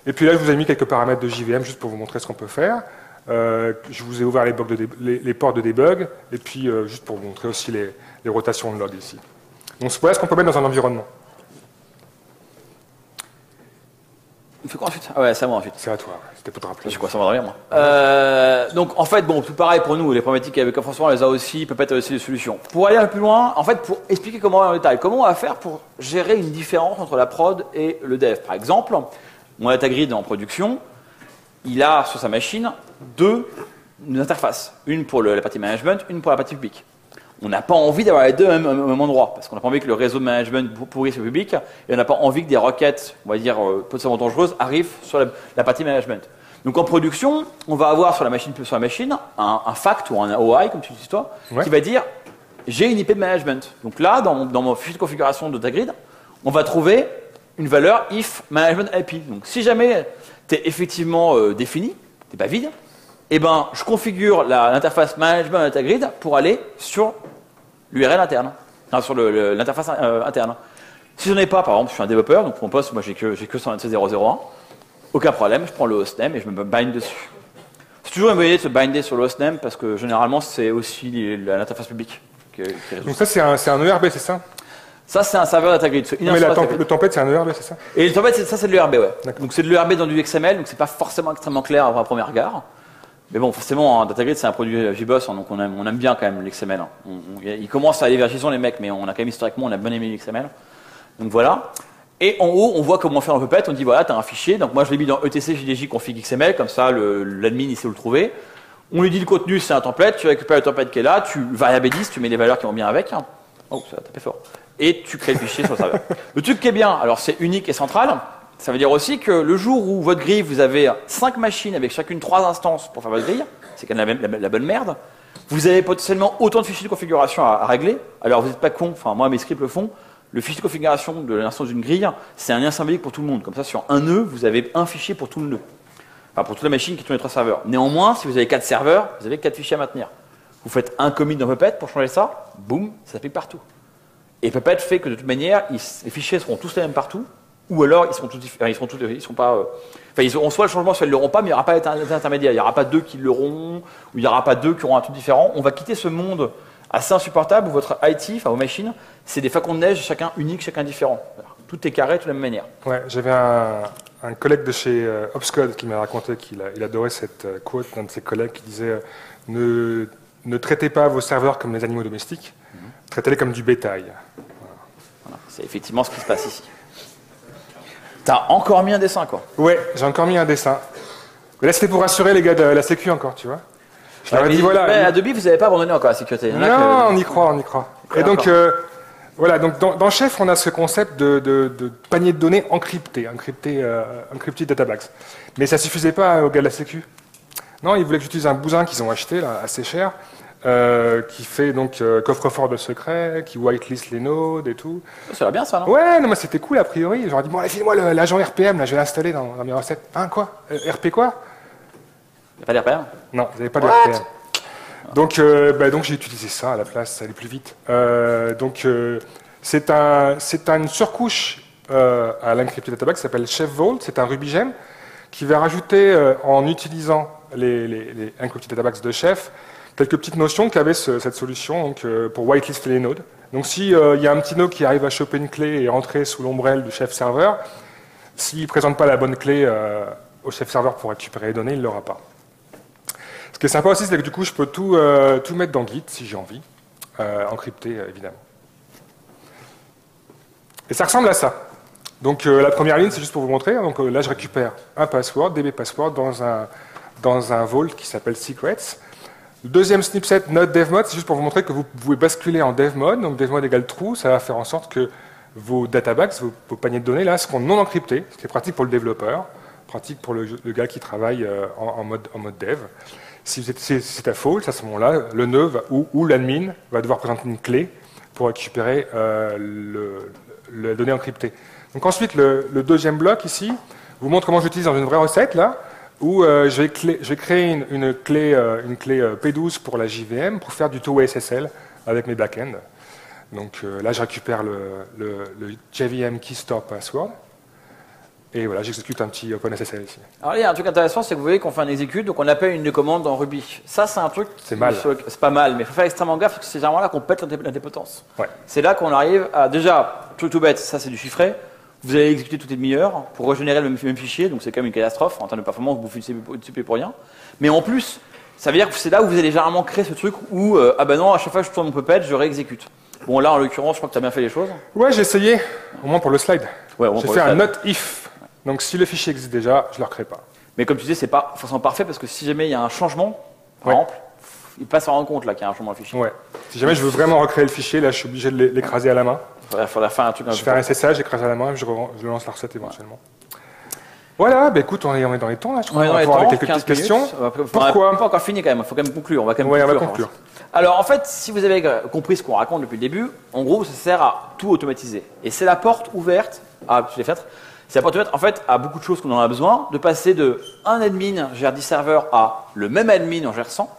Et puis là, je vous ai mis quelques paramètres de JVM juste pour vous montrer ce qu'on peut faire. Je vous ai ouvert les ports de debug, et puis juste pour vous montrer aussi les rotations de log ici. Donc voilà ce qu'on peut mettre dans un environnement. Il fait quoi ensuite? Ah ouais, c'est à moi ensuite. C'est à toi, c'était pour te rappeler. Je crois ça va dormir moi. Donc en fait, bon, tout pareil pour nous, les problématiques avec François, on les a aussi, peut-être aussi des solutions. Pour aller un peu plus loin, en fait, pour expliquer comment en détail, comment on va faire pour gérer une différence entre la prod et le dev. Par exemple, mon datagrid en production, il a sur sa machine deux interfaces. Une pour la partie management, une pour la partie publique. On n'a pas envie d'avoir les deux au même endroit, parce qu'on n'a pas envie que le réseau de management pourrisse le public, et on n'a pas envie que des requêtes, on va dire, potentiellement dangereuses, arrivent sur la partie management. Donc en production, on va avoir sur la machine un fact ou un OI, comme tu dis toi, qui va dire j'ai une IP de management. Donc là, dans mon fichier de configuration de datagrid, on va trouver une valeur if management IP. Donc si jamais tu es effectivement défini, tu n'es pas vide, eh ben, je configure l'interface management datagrid pour aller sur l'URL interne, sur l'interface interne. Si je n'en ai pas, par exemple, je suis un développeur, donc pour mon poste, moi j'ai que 196.0.0.1, aucun problème, je prends le hostname et je me bind dessus. C'est toujours une bonne idée de se binder sur le hostname parce que généralement c'est aussi l'interface publique qui résout. Donc ça c'est un ERB, c'est ça? Ça c'est un serveur datagrid. Mais le template c'est un ERB, c'est ça? Et le template ça c'est de l'ERB, ouais. Donc c'est de l'ERB dans du XML, donc c'est pas forcément extrêmement clair à premier regard. Mais bon, forcément, hein, datagrid c'est un produit JBoss, hein, donc on aime bien quand même l'XML. Hein. Ils commencent à aller vers JSON les mecs, mais on a quand même historiquement, on a bien aimé l'XML. Donc voilà. Et en haut, on voit comment faire dans Puppet. On dit voilà, tu as un fichier. Donc moi, je l'ai mis dans etc jdj config XML, comme ça, l'admin il sait où le trouver. On lui dit le contenu, c'est un template, tu récupères le template qui est là, tu variabilises, tu mets les valeurs qui vont bien avec. Oh, ça va taper fort. Et tu crées le fichier sur le serveur. Le truc qui est bien, alors c'est unique et central, ça veut dire aussi que le jour où votre grille, vous avez 5 machines avec chacune 3 instances pour faire votre grille, c'est quand même la bonne merde, vous avez potentiellement autant de fichiers de configuration à régler. Alors vous n'êtes pas con, enfin moi mes scripts le font, le fichier de configuration de l'instance d'une grille, c'est un lien symbolique pour tout le monde. Comme ça, sur un nœud, vous avez un fichier pour tout le nœud. Enfin, pour toute la machine qui tourne les 3 serveurs. Néanmoins, si vous avez 4 serveurs, vous avez 4 fichiers à maintenir. Vous faites un commit dans Puppet pour changer ça, boum, ça s'applique partout. Et Puppet fait que de toute manière, les fichiers seront tous les mêmes partout, ou alors ils seront tous différents, ils seront pas. Enfin, ils auront soit le changement, soit ils ne l'auront pas, mais il n'y aura pas d'intermédiaire. Il n'y aura pas 2 qui l'auront, ou il n'y aura pas 2 qui auront un truc différent. On va quitter ce monde assez insupportable où votre IT, enfin vos machines, c'est des flacons de neige, chacun unique, chacun différent. Tout est carré de la même manière. Ouais, j'avais un collègue de chez Opscode qui m'a raconté qu'il adorait cette quote d'un de ses collègues qui disait ne traitez pas vos serveurs comme des animaux domestiques, traitez-les comme du bétail. Voilà. C'est effectivement ce qui se passe ici. T'as encore mis un dessin, quoi. Ouais, j'ai encore mis un dessin. Là, c'était pour rassurer les gars de la sécu encore, tu vois. Je leur ai dit, voilà. Mais Adobe, vous n'avez pas abandonné encore la sécurité. Non, on y croit, on y croit. Et donc, voilà, donc dans Chef, on a ce concept de panier de données encrypté databags. Mais ça suffisait pas aux gars de la sécu. Non, ils voulaient que j'utilise un bousin qu'ils ont acheté, là, assez cher, qui fait donc coffre-fort de secrets, qui whitelist les nodes et tout. Ça va bien, ça, non? Ouais, non, mais c'était cool a priori. J'aurais dit, bon, allez, file-moi l'agent RPM, là, je vais l'installer dans mes recettes. Hein, quoi RP quoi? Il n'y a pas d'RPM? Non, vous n'avez pas de RPM. Donc j'ai utilisé ça à la place, ça allait plus vite. C'est une surcouche à l'encrypted database qui s'appelle Chef Vault, c'est un Ruby Gem qui va rajouter, en utilisant les encrypted databases de Chef, quelques petites notions qu'avait cette solution donc, pour whitelister les nodes. Donc s'il y a un petit node qui arrive à choper une clé et rentrer sous l'ombrelle du chef serveur, s'il ne présente pas la bonne clé au chef serveur pour récupérer les données, il ne l'aura pas. Ce qui est sympa aussi, c'est que du coup, je peux tout mettre dans Git si j'ai envie, encrypté évidemment. Et ça ressemble à ça. Donc la première ligne, c'est juste pour vous montrer. Donc là, je récupère un password, DB password, dans un vault qui s'appelle Secrets. Le deuxième snipset, Node Dev Mode, c'est juste pour vous montrer que vous pouvez basculer en Dev Mode. Donc Dev Mode égale true, ça va faire en sorte que vos databags, vos paniers de données, là, seront non encryptés, ce qui est pratique pour le développeur, pratique pour le gars qui travaille en mode dev. Si c'est à false, à ce moment-là, le nœud ou l'admin va devoir présenter une clé pour récupérer la donnée encryptée. Donc ensuite, le deuxième bloc ici vous montre comment j'utilise dans une vraie recette, là, où je vais créer une clé P12 pour la JVM pour faire du two-way SSL avec mes backends. Donc là, je récupère le JVM Key Store Password. Et voilà, j'exécute un petit OpenSSL ici. Alors, il y a un truc intéressant, c'est que vous voyez qu'on fait un execute, donc on appelle une commande dans Ruby. Ça, c'est un truc. C'est mal. C'est pas mal, mais il faut faire extrêmement gaffe, parce que c'est généralement là qu'on pète l'indépendance. Ouais. C'est là qu'on arrive à. Déjà, tout bête, ça c'est du chiffré. Vous allez exécuter toutes les demi-heures pour régénérer le même fichier, donc c'est quand même une catastrophe. En termes de performance, vous bouffez une CPU pour rien. Mais en plus, ça veut dire que c'est là où vous allez généralement créer ce truc où, ah ben non, à chaque fois que je tourne mon puppet, je réexécute. Bon, là, en l'occurrence, je crois que tu as bien fait les choses. Ouais, j'ai essayé, au moins pour le slide. Ouais, j'ai fait un not if. Donc si le fichier existe déjà, je ne le recrée pas. Mais comme tu disais, c'est pas forcément parfait parce que si jamais il y a un changement, par exemple, il passe à rendre compte là qu'il y a un changement dans le fichier. Ouais. Si jamais je veux vraiment recréer le fichier, là je suis obligé de l'écraser à la main. Il faudrait faire un truc. Je fais un SSH, j'écrase à la main et je lance la recette éventuellement. Voilà, bah écoute, on est dans les temps là. Je crois qu'on va pouvoir avec quelques petites questions. Pourquoi on n'a pas encore fini quand même, il faut quand même conclure. On va quand même conclure. Alors en fait, si vous avez compris ce qu'on raconte depuis le début, en gros, ça sert à tout automatiser. Et c'est la porte ouverte à les fenêtres. C'est la porte ouverte en fait à beaucoup de choses qu'on en a besoin, de passer de un admin gère 10 serveurs à le même admin en gère 100. Vous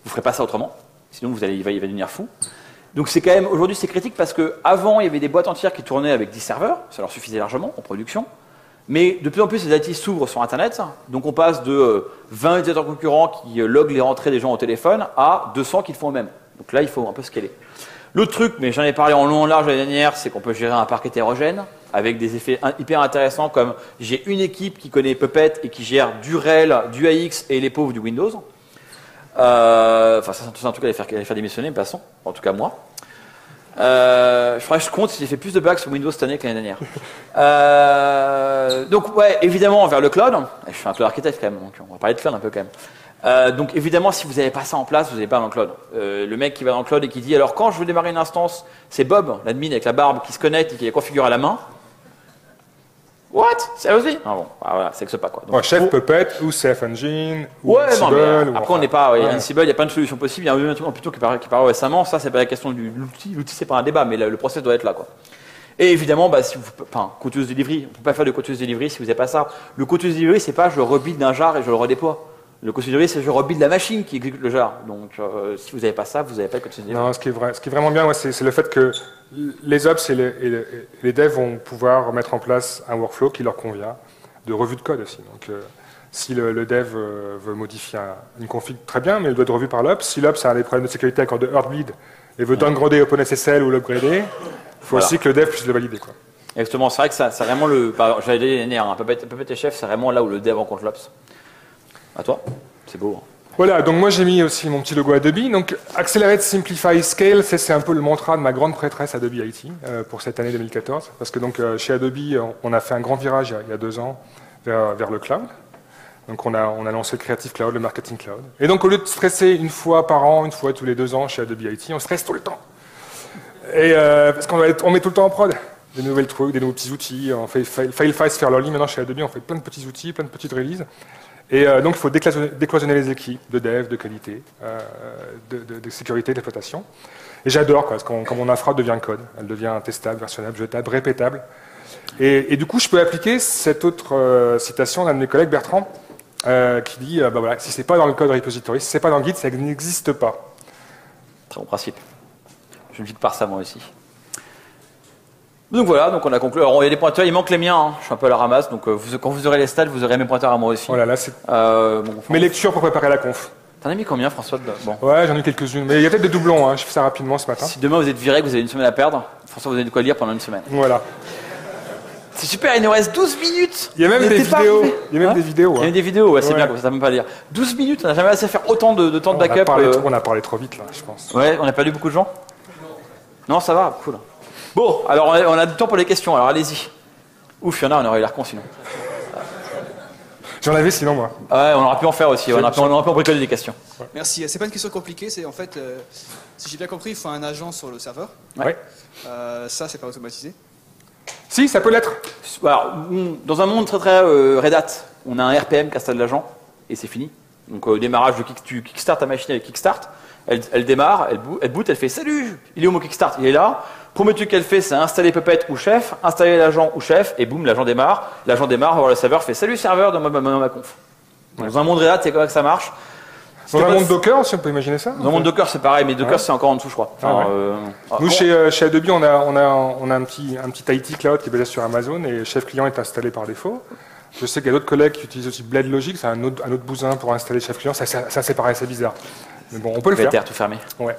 ne ferez pas ça autrement, sinon il va devenir fou. Donc c'est quand même, aujourd'hui c'est critique parce qu'avant il y avait des boîtes entières qui tournaient avec 10 serveurs, ça leur suffisait largement en production. Mais de plus en plus les IT s'ouvrent sur Internet, donc on passe de 20 utilisateurs concurrents qui loguent les rentrées des gens au téléphone à 200 qui le font eux-mêmes. Donc là il faut un peu scaler. L'autre truc, mais j'en ai parlé en long en large l'année dernière, c'est qu'on peut gérer un parc hétérogène avec des effets hyper intéressants comme j'ai une équipe qui connaît Puppet et qui gère du RHEL, du AX et les pauvres du Windows. Enfin, ça c'est un truc à les faire démissionner, mais passons, en tout cas moi. Je ferais que je compte si j'ai fait plus de bugs sur Windows cette année que l'année dernière. Donc, ouais, évidemment, vers le cloud. Je suis un peu architecte quand même, donc on va parler de cloud un peu quand même. Donc évidemment, si vous n'avez pas ça en place, vous n'avez pas dans le cloud. Le mec qui va dans le cloud et qui dit alors quand je veux démarrer une instance, c'est Bob, l'admin avec la barbe, qui se connecte et qui la configure à la main. What? Sérieusement? Ah bon, voilà, ça n'existe pas quoi. Donc, Chef Puppet ou Chef Engine ou ouais, non, mais Ansible. après on n'est pas Ansible, il y a plein de solutions possibles. Il y a un truc plutôt qui paraît récemment. Ça, c'est pas la question de l'outil. L'outil, c'est pas un débat, mais le process doit être là quoi. Et évidemment, si vous, continuous delivery, on ne peut pas faire de continuous delivery si vous n'avez pas ça. Le continuous delivery, c'est pas je le rebuild d'un jar et je le redéploie. Le continuous delivery, c'est je rebuild la machine qui exécute le jar. Donc, si vous n'avez pas ça, vous n'avez pas de continuous delivery. Non, ce qui est vraiment bien, c'est le fait que les ops et les devs vont pouvoir mettre en place un workflow qui leur convient, de revue de code aussi. Donc, si le dev veut modifier une config, très bien, mais elle doit être revue par l'ops. Si l'ops a des problèmes de sécurité encore de Heartbleed et veut downgrader OpenSSL ou l'upgrader, il faut aussi que le dev puisse le valider, quoi. Exactement, c'est vrai que c'est vraiment j'allais dire les nerfs, Puppet et Chef, c'est vraiment là où le dev rencontre l'ops. À toi, c'est beau. Hein. Voilà, donc moi j'ai mis aussi mon petit logo Adobe. Donc Accelerate, Simplify, Scale, c'est un peu le mantra de ma grande prêtresse Adobe IT pour cette année 2014. Parce que donc chez Adobe, on a fait un grand virage il y a 2 ans vers le cloud. Donc on a lancé le Creative Cloud, le Marketing Cloud. Et donc au lieu de stresser une fois par an, une fois tous les 2 ans chez Adobe IT, on stresse tout le temps. Et parce qu'on met tout le temps en prod. Des nouvelles trucs, des nouveaux petits outils. On fait Fail Fast, Fairly. Maintenant chez Adobe, on fait plein de petits outils, plein de petites releases. Et donc il faut décloisonner les équipes de dev, de qualité, de sécurité, d'exploitation. Et j'adore, parce que quand mon infra devient code, elle devient testable, versionnable, jetable, répétable. Et du coup, je peux appliquer cette autre citation d'un de mes collègues, Bertrand, qui dit voilà, si c'est pas dans le code repository, si c'est pas dans le Git, ça n'existe pas. Très bon principe. Je me dis par ça moi aussi. Donc voilà, donc on a conclu. Alors il y a des pointeurs, il manque les miens, hein. Je suis un peu à la ramasse, donc quand vous aurez les stats, vous aurez mes pointeurs à moi aussi. Oh là là, c'est mes lectures pour préparer la conf. T'en as mis combien, François? Bon. Ouais, j'en ai quelques-unes, mais il y a peut-être des doublons, hein. Je fais ça rapidement ce matin. Si demain vous êtes viré, que vous avez une semaine à perdre, François, vous avez de quoi lire pendant une semaine. Voilà. C'est super, il nous reste 12 minutes. Il y a même des vidéos. Il y a même des vidéos. Il y a des vidéos, ouais, c'est bien, comme ça, ça ne peut pas lire. 12 minutes, on n'a jamais assez faire autant de temps de backup. On a parlé trop vite, là, je pense. Ouais, on a perdu beaucoup de gens. Non, ça va, cool. Bon, alors on a du temps pour les questions, alors allez-y. Ouf, il y en a, on aurait l'air con sinon. J'en avais sinon, moi. Ouais, on aurait pu en faire aussi, on aurait pu en bricoler des questions. Ouais. Merci, c'est pas une question compliquée, c'est en fait, si j'ai bien compris, il faut un agent sur le serveur. Ouais. Ça, c'est pas automatisé. Si, ça peut l'être. Alors, dans un monde très très Red Hat, on a un RPM qui installe l'agent, et c'est fini. Donc au démarrage, tu kickstart ta machine avec Kickstart, elle démarre, elle boot, elle fait « Salut, il est où mon Kickstart ?» Il est là. Premier truc qu'elle fait, c'est installer Puppet ou Chef, installer l'agent ou Chef, et boum, l'agent démarre. L'agent démarre, alors le serveur fait « Salut serveur » dans ma conf. Ouais. Dans un monde Red Hat, c'est comme ça que ça marche. Dans un monde Docker aussi, on peut imaginer ça. Dans un monde Docker, c'est pareil, mais Docker, c'est encore en dessous, je crois. Enfin, Nous, chez Adobe, on a un petit IT Cloud qui est basé sur Amazon, et Chef Client est installé par défaut. Je sais qu'il y a d'autres collègues qui utilisent aussi Blade Logic, c'est un autre bousin pour installer Chef Client. Ça c'est pareil, c'est bizarre. Mais bon, on peut le faire. Tout fermé. Ouais.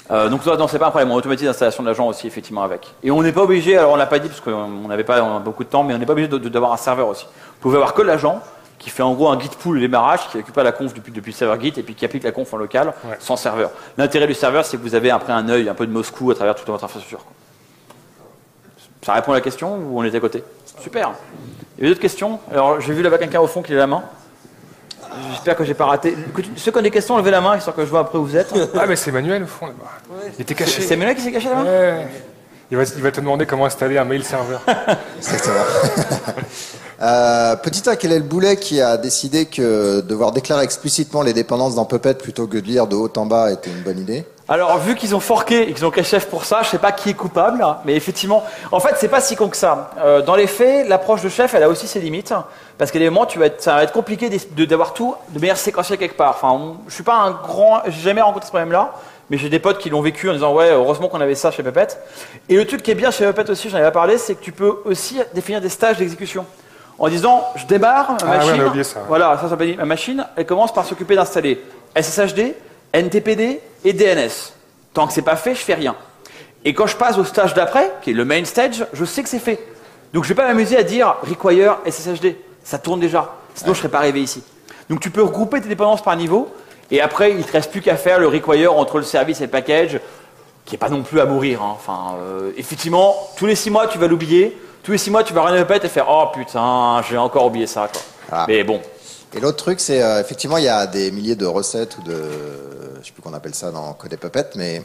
Donc non, c'est pas un problème, on automatise l'installation de l'agent aussi effectivement avec. Et on n'est pas obligé, alors on l'a pas dit parce qu'on n'avait pas beaucoup de temps, mais on n'est pas obligé d'avoir un serveur aussi. Vous pouvez avoir que l'agent qui fait en gros un git pull au démarrage, qui récupère la conf depuis le serveur git et puis qui applique la conf en local sans serveur. L'intérêt du serveur, c'est que vous avez après un œil un peu de Moscou à travers toute votre infrastructure. Ça répond à la question ou on est à côté? Super. Il y avait d'autres questions? Alors j'ai vu là-bas quelqu'un au fond qui lève la main. J'espère que j'ai pas raté. Ceux qui ont des questions, levez la main, histoire que je vois après où vous êtes. Ah, mais c'est Manuel au fond là-bas. Ouais. Il était caché. C'est Manuel qui s'est caché là-bas? Ouais. Il va te demander comment installer un mail serveur. Exactement. Petit A, quel est le boulet qui a décidé que devoir déclarer explicitement les dépendances dans Puppet plutôt que de lire de haut en bas était une bonne idée? Alors, vu qu'ils ont forqué et qu'ils ont créé Chef pour ça, je sais pas qui est coupable, mais effectivement, en fait, c'est pas si con que ça. Dans les faits, l'approche de Chef, elle a aussi ses limites, parce qu'à des moments, ça va être compliqué d'avoir tout de manière séquentielle quelque part. Enfin, je suis pas j'ai jamais rencontré ce problème-là, mais j'ai des potes qui l'ont vécu en disant ouais, heureusement qu'on avait ça chez Puppet. Et le truc qui est bien chez Puppet aussi, j'en avais parlé, c'est que tu peux aussi définir des stages d'exécution. En disant, je démarre ma machine. Oui, on a oublié ça. Voilà, ça s'appelle ma machine. Elle commence par s'occuper d'installer SSHD, NTPD et DNS. Tant que c'est pas fait, je fais rien. Et quand je passe au stage d'après, qui est le main stage, je sais que c'est fait. Donc je vais pas m'amuser à dire require SSHD. Ça tourne déjà. Sinon, je serais pas arrivé ici. Donc tu peux regrouper tes dépendances par niveau. Et après, il te reste plus qu'à faire le require entre le service et le package, qui est pas non plus à mourir. Hein. Enfin, effectivement, tous les 6 mois, tu vas l'oublier. Tous les 6 mois, tu vas runner Puppet et faire oh putain, j'ai encore oublié ça. Quoi. Ah. Mais bon, Et l'autre truc, c'est effectivement, il y a des milliers de recettes ou de, je sais plus qu'on appelle ça dans Code et Puppet, mais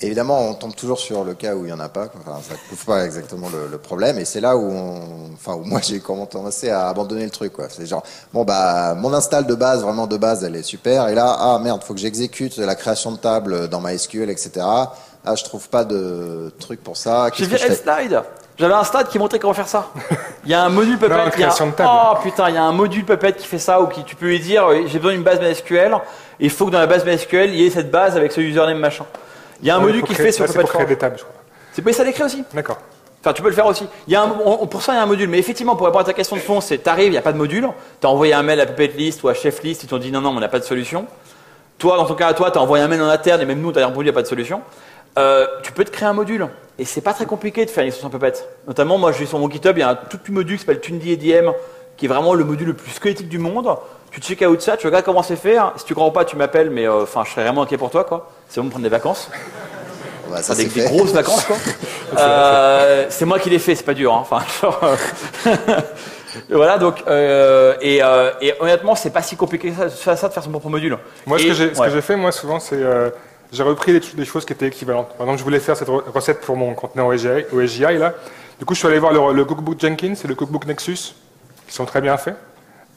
évidemment, on tombe toujours sur le cas où il y en a pas. Enfin, ça ne couvre pas exactement le problème, et c'est là où où moi j'ai commencé à abandonner le truc, quoi. C'est genre, bon bah, mon install de base, vraiment de base, elle est super, et là, ah merde, faut que j'exécute la création de table dans MySQL, etc. Ah, je trouve pas de truc pour ça. J'ai vu le slide. J'avais un slide qui montrait comment faire ça. Il y a un module Puppet. Non, création de table. Oh putain, il y a un module Puppet qui fait ça, ou qui tu peux lui dire, j'ai besoin d'une base MySQL. Et il faut que dans la base MySQL, il y ait cette base avec ce username machin. Il y a un module qui fait sur Puppet. C'est pour créer des tables, je crois. C'est pas ça l'écrit aussi. D'accord. Enfin, tu peux le faire aussi. Il y a pour ça, il y a un module. Mais effectivement, pour répondre à ta question de fond, c'est t'arrives, il n'y a pas de module. Tu as envoyé un mail à Puppet List ou à Chef List, ils t'ont dit non, on n'a pas de solution. Toi, dans ton cas, tu as envoyé un mail en interne, et même nous, tu as répondu, il n'y a pas de solution. Tu peux te créer un module. Et c'est pas très compliqué de faire une extension Puppet. Notamment, moi, je suis sur mon GitHub, il y a un tout petit module qui s'appelle TuneDM, qui est vraiment le module le plus squelettique du monde. Tu check out ça, tu regardes comment c'est fait. Si tu crois pas, tu m'appelles, mais je serais vraiment inquiet pour toi, quoi. C'est bon de prendre des vacances. Bah, ça, des grosses vacances, quoi. C'est moi qui l'ai fait, c'est pas dur. Hein. Enfin, voilà, donc, et honnêtement, c'est pas si compliqué que ça de faire son propre module. Moi, ce que j'ai fait, moi, souvent, c'est j'ai repris des choses qui étaient équivalentes. Par exemple, je voulais faire cette recette pour mon conteneur OSGI, là. Du coup, je suis allé voir le cookbook Jenkins et le cookbook Nexus, qui sont très bien faits.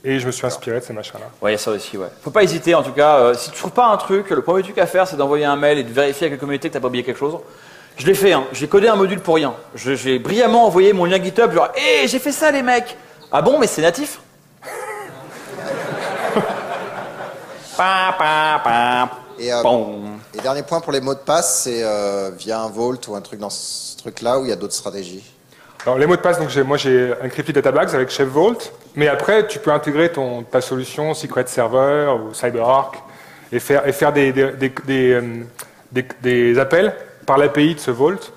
Et je me suis inspiré de ces machins-là. Ouais, il y a ça aussi, ouais. Faut pas hésiter, en tout cas. Si tu trouves pas un truc, le premier truc à faire, c'est d'envoyer un mail et de vérifier avec la communauté que t'as pas oublié quelque chose. Je l'ai fait, hein. J'ai codé un module pour rien. J'ai brillamment envoyé mon lien GitHub, genre, hé, j'ai fait ça, les mecs. Ah bon, mais c'est natif. Et dernier point pour les mots de passe, c'est via un Vault ou un truc dans ce truc-là, où il y a d'autres stratégies. Alors, les mots de passe, donc moi j'ai encrypté Databags avec Chef Vault, mais après tu peux intégrer ta solution Secret Server ou CyberArk et faire des appels par l'API de ce Vault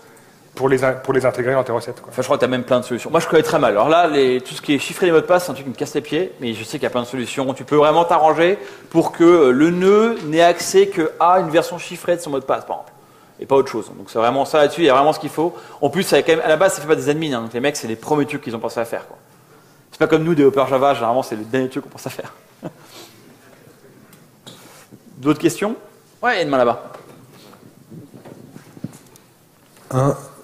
pour les intégrer dans tes recettes, quoi. Enfin, je crois que tu as même plein de solutions. Moi, je connais très mal. Alors là, tout ce qui est chiffrer les mots de passe, c'est un truc qui me casse les pieds, mais je sais qu'il y a plein de solutions. Tu peux vraiment t'arranger pour que le nœud n'ait accès qu'à une version chiffrée de son mot de passe, par exemple. Et pas autre chose. Donc c'est vraiment ça là-dessus, il y a vraiment ce qu'il faut. En plus, quand même, à la base, ça fait pas des admins, hein. Donc les mecs, c'est les premiers trucs qu'ils ont pensé à faire, quoi. C'est pas comme nous, développeurs Java, généralement, c'est le dernier truc qu'on pense à faire. D'autres questions? Ouais, il y a une main là-bas.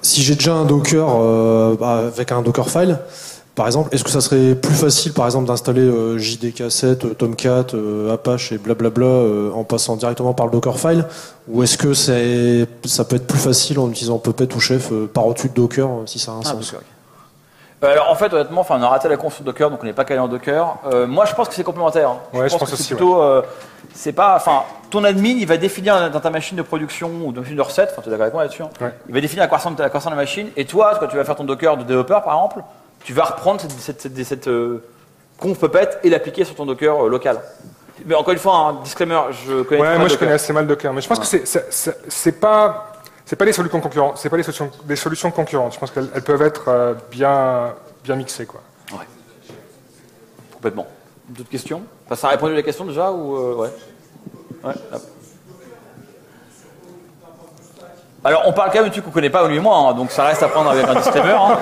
Si j'ai déjà un Docker avec un Dockerfile, par exemple, est-ce que ça serait plus facile, par exemple, d'installer JDK7, Tomcat, Apache et blablabla en passant directement par le Dockerfile, ou est-ce que ça peut être plus facile en utilisant Puppet ou Chef par-dessus de Docker, si ça a un sens? Docker, okay. Alors en fait, honnêtement, on a raté la conf sur Docker, donc on n'est pas calé en Docker. Moi, je pense que c'est complémentaire. Hein. Ouais, je pense que aussi. C'est plutôt, c'est pas, ton admin, il va définir dans ta machine de production ou dans une recette. Enfin, tu es d'accord avec moi là-dessus. Hein. Ouais. Il va définir à quoi ressemble la machine. Et toi, quand tu vas faire ton Docker de développeur, par exemple, tu vas reprendre cette conf Puppet et l'appliquer sur ton Docker local. Mais encore une fois, un disclaimer, je connais. Ouais, moi je connais assez mal Docker, mais je pense que c'est pas des solutions concurrentes. C'est pas des solutions concurrentes. Je pense qu'elles peuvent être bien mixées, quoi. Ouais. Complètement. D'autres questions? Enfin, ça a répondu à la question déjà ou ouais. Ouais. Là. Alors, on parle quand même de trucs qu'on connaît pas, lui et moi, hein, donc ça reste à prendre avec un disclaimer. Hein.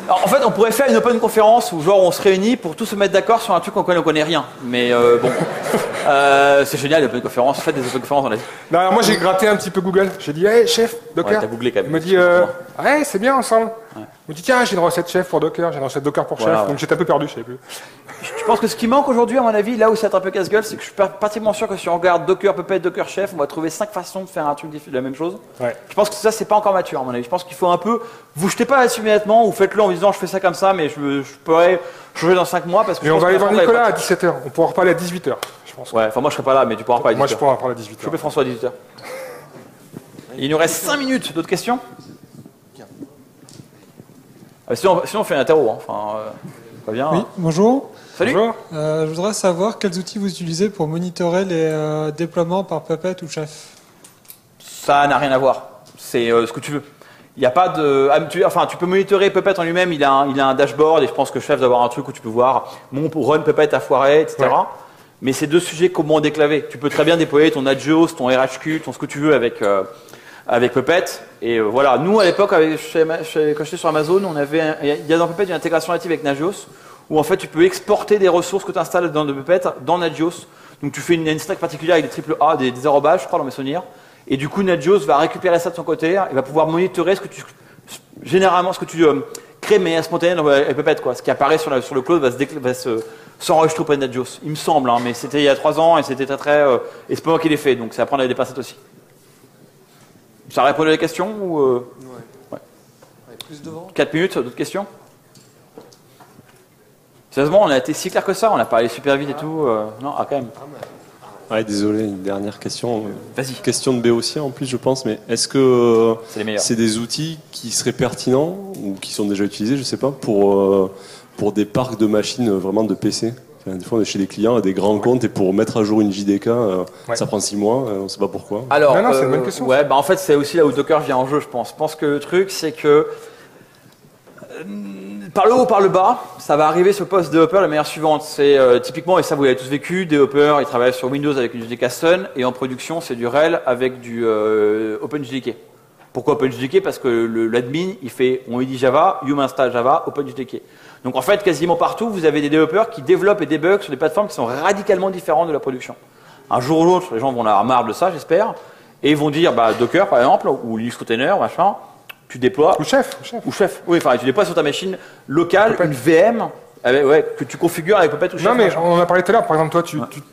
Alors, en fait, on pourrait faire une open conférence où genre on se réunit pour tous se mettre d'accord sur un truc qu'on connaît rien. Mais bon, c'est génial les open conférences. Faites des open conférences dans la vie. Non, alors moi j'ai gratté un petit peu Google. J'ai dit, hey chef, Docker. Ouais, t'as googlé quand même. Il me dit, ouais, c'est bien ensemble. Ouais. Il me dit, tiens, j'ai une recette chef pour Docker, j'ai une recette Docker pour chef. Ouais. Donc j'étais un peu perdu, je savais plus. Je pense que ce qui manque aujourd'hui, à mon avis, là où c'est un peu casse-gueule, c'est que je suis pratiquement sûr que si on regarde Docker Puppet, Docker Chef, on va trouver 5 façons de faire un truc de la même chose. Ouais. Je pense que ça, c'est pas encore mature, à mon avis. Je pense qu'il faut un peu. Vous jetez pas là-dessus immédiatement ou faites-le en disant je fais ça comme ça, mais je pourrais changer dans 5 mois parce que. Mais on va aller voir Nicolas à 17h. On pourra reparler à 18h, je pense. Ouais, enfin moi je serai pas là, mais tu pourras en parler à 18h. Moi je pourrai en parler à 18h. Je fais François à 18h. Il nous reste 5 minutes. D'autres questions? Sinon on fait un interro. Hein. Enfin, pas bien. Oui, hein. Bonjour. Salut. Bonjour. Je voudrais savoir quels outils vous utilisez pour monitorer les déploiements par Puppet ou Chef. Ça n'a rien à voir. C'est ce que tu veux. Il n'y a pas de. Tu peux monitorer Puppet en lui-même. Il a un dashboard et je pense que Chef doit avoir un truc où tu peux voir mon run Puppet a foiré, etc. Ouais. Mais c'est deux sujets comment déclaver. Tu peux très bien déployer ton Agios, ton RHQ, ton ce que tu veux avec Puppet. Et voilà. Nous à l'époque, quand j'étais sur Amazon, il y a dans Puppet une intégration native avec Nagios. où en fait tu peux exporter des ressources que tu installes dans de Puppet dans Nagios. Donc tu fais une stack particulière avec des triple A, des arrobages, je crois, dans mes souvenirs. Et du coup, Nagios va récupérer ça de son côté et va pouvoir monitorer généralement ce que tu crées de manière spontanée dans Puppet, quoi. Ce qui apparaît sur le cloud va s'enregistrer auprès de Nagios. Il me semble, hein, mais c'était il y a 3 ans et c'était très. Et c'est pas moi qui l'ai fait, donc c'est à prendre avec des pincettes aussi. Ça répond à la question ou Ouais. Plus devant. 4 minutes, d'autres questions? Sérieusement, on a été si clair que ça, on a parlé super vite et tout. Non, quand même. Ouais, désolé, une dernière question. Vas-y. Question de Béotien en plus, je pense, mais est-ce que c'est des outils qui seraient pertinents ou qui sont déjà utilisés, je sais pas, pour des parcs de machines vraiment de PC? Enfin, des fois, on est chez des clients à des grands comptes et pour mettre à jour une JDK, ça prend 6 mois, on ne sait pas pourquoi. Alors, non, c'est une bonne question. Ouais, en fait, c'est aussi là où Docker vient en jeu, je pense. Je pense que le truc, c'est que par le haut ou par le bas, ça va arriver sur le poste développeur de la manière suivante. C'est typiquement, et ça vous l'avez tous vécu, développeur, il travaille sur Windows avec une JDK Sun, et en production, c'est du RHEL avec du OpenJDK. Pourquoi OpenJDK? Parce que l'admin, on lui dit Java, you install Java, OpenJDK. Donc en fait, quasiment partout, vous avez des développeurs qui développent et débuggent sur des plateformes qui sont radicalement différentes de la production. Un jour ou l'autre, les gens vont en avoir marre de ça, j'espère, et ils vont dire Docker par exemple, ou Linux Container, machin. Tu déploies. Ou chef. Oui, enfin, tu déploies sur ta machine locale une VM que tu configures avec Puppet ou Chef. Non, mais on en a parlé tout à l'heure. Par exemple, toi,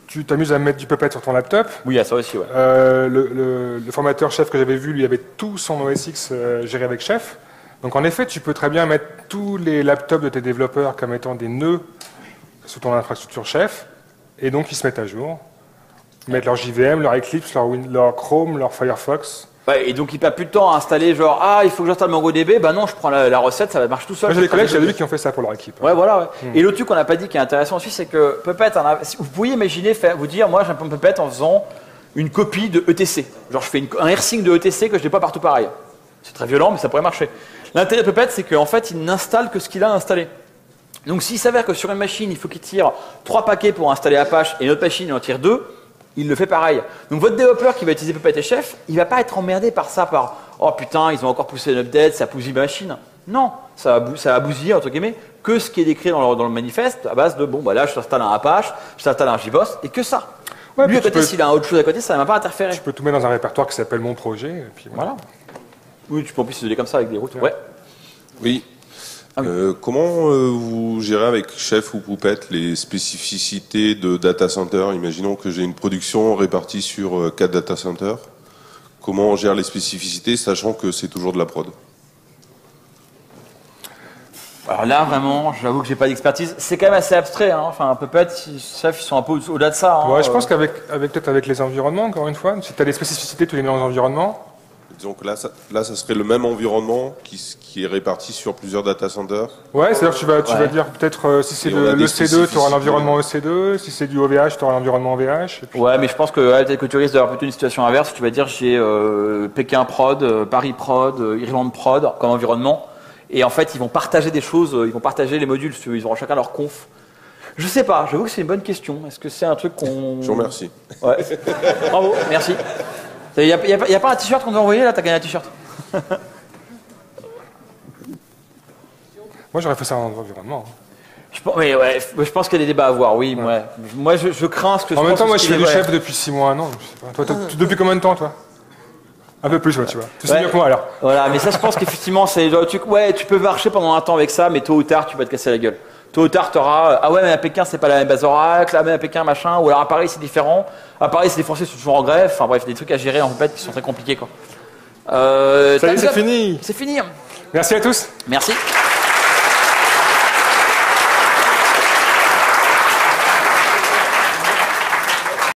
tu t'amuses à mettre du Puppet sur ton laptop. Oui, il y a ça aussi, ouais. Le formateur Chef que j'avais vu, lui, avait tout son OS X géré avec Chef. Donc, en effet, tu peux très bien mettre tous les laptops de tes développeurs comme étant des nœuds sous ton infrastructure Chef. Et donc, ils se mettent à jour. Ils mettent leur JVM, leur Eclipse, leur Chrome, leur Firefox. Ouais, et donc il passe plus de temps à installer il faut que j'installe MongoDB, non, je prends la recette, ça marche tout seul. Moi j'ai des collègues, j'ai vu qui ont fait ça pour leur équipe. Ouais, voilà, ouais. Et l'autre truc qu'on n'a pas dit qui est intéressant aussi, c'est que Puppet, vous pourriez imaginer vous dire, moi j'implante Puppet en faisant une copie de ETC. Genre je fais un AirSync de ETC que je déploie partout pareil. C'est très violent, mais ça pourrait marcher. L'intérêt de Puppet, c'est qu'en fait, il n'installe que ce qu'il a installé. Donc s'il s'avère que sur une machine, il faut qu'il tire 3 paquets pour installer Apache et une autre machine, il en tire 2, il le fait pareil. Donc votre développeur qui va utiliser Puppet et Chef, il ne va pas être emmerdé par ça, oh putain, ils ont encore poussé un update, ça bousille ma machine. Non, ça va bousiller, entre guillemets, que ce qui est décrit dans le manifeste, à base de, là, je t'installe un Apache, je t'installe un JBoss, et que ça. Ouais, lui, à côté, s'il a autre chose à côté, ça ne va pas interférer. Tu peux tout mettre dans un répertoire qui s'appelle Mon Projet, et puis voilà. Oui, tu peux en plus isoler comme ça avec des routes. Ouais. Oui. Comment vous gérez avec Chef ou Puppet les spécificités de data center? Imaginons que j'ai une production répartie sur 4 data centers. Comment on gère les spécificités, sachant que c'est toujours de la prod? Alors là, vraiment, j'avoue que j'ai pas d'expertise. C'est quand même assez abstrait. Hein. Enfin, Puppet, Chef, ils sont un peu au-delà de ça. Hein. Ouais, je pense peut-être avec les environnements, encore une fois, si tu as des spécificités, tu les mets dans les environnements. Disons que là, ça serait le même environnement qui est réparti sur plusieurs data centers. Ouais, c'est-à-dire que tu vas dire peut-être si c'est le C2, tu auras un environnement EC2, si c'est du OVH, tu auras un environnement OVH. Et puis... Ouais, mais je pense que peut-être que tu risques d'avoir plutôt une situation inverse. Tu vas dire j'ai Pékin prod, Paris prod, Irlande prod comme environnement. Et en fait, ils vont partager des choses, ils vont partager les modules, ils auront chacun leur conf. Je sais pas, j'avoue que c'est une bonne question. Est-ce que c'est un truc qu'on... Je vous remercie. Ouais. Bravo, merci. Il n'y a pas un t-shirt qu'on doit envoyer là? T'as gagné un t-shirt. Moi j'aurais fait ça en environnement. Je pense qu'il y a des débats à avoir, oui. Ouais. Moi je crains ce que... En même temps, moi je suis le chef depuis 6 mois, non. Toi, depuis combien de temps, toi? Un peu plus, ouais, tu vois. Tu sais mieux que moi alors. Voilà, mais ça je pense qu'effectivement, tu peux marcher pendant un temps avec ça, mais tôt ou tard, tu vas te casser la gueule. Tôt ou tard, tu auras ah ouais, mais à Pékin, c'est pas la même base Oracle, ah mais à Pékin, machin, ou alors à Paris, c'est différent. À Paris, c'est des Français qui sont toujours en grève. Enfin bref, des trucs à gérer en fait qui sont très compliqués, quoi. Ça y est, c'est fini. C'est fini. Merci à tous. Merci.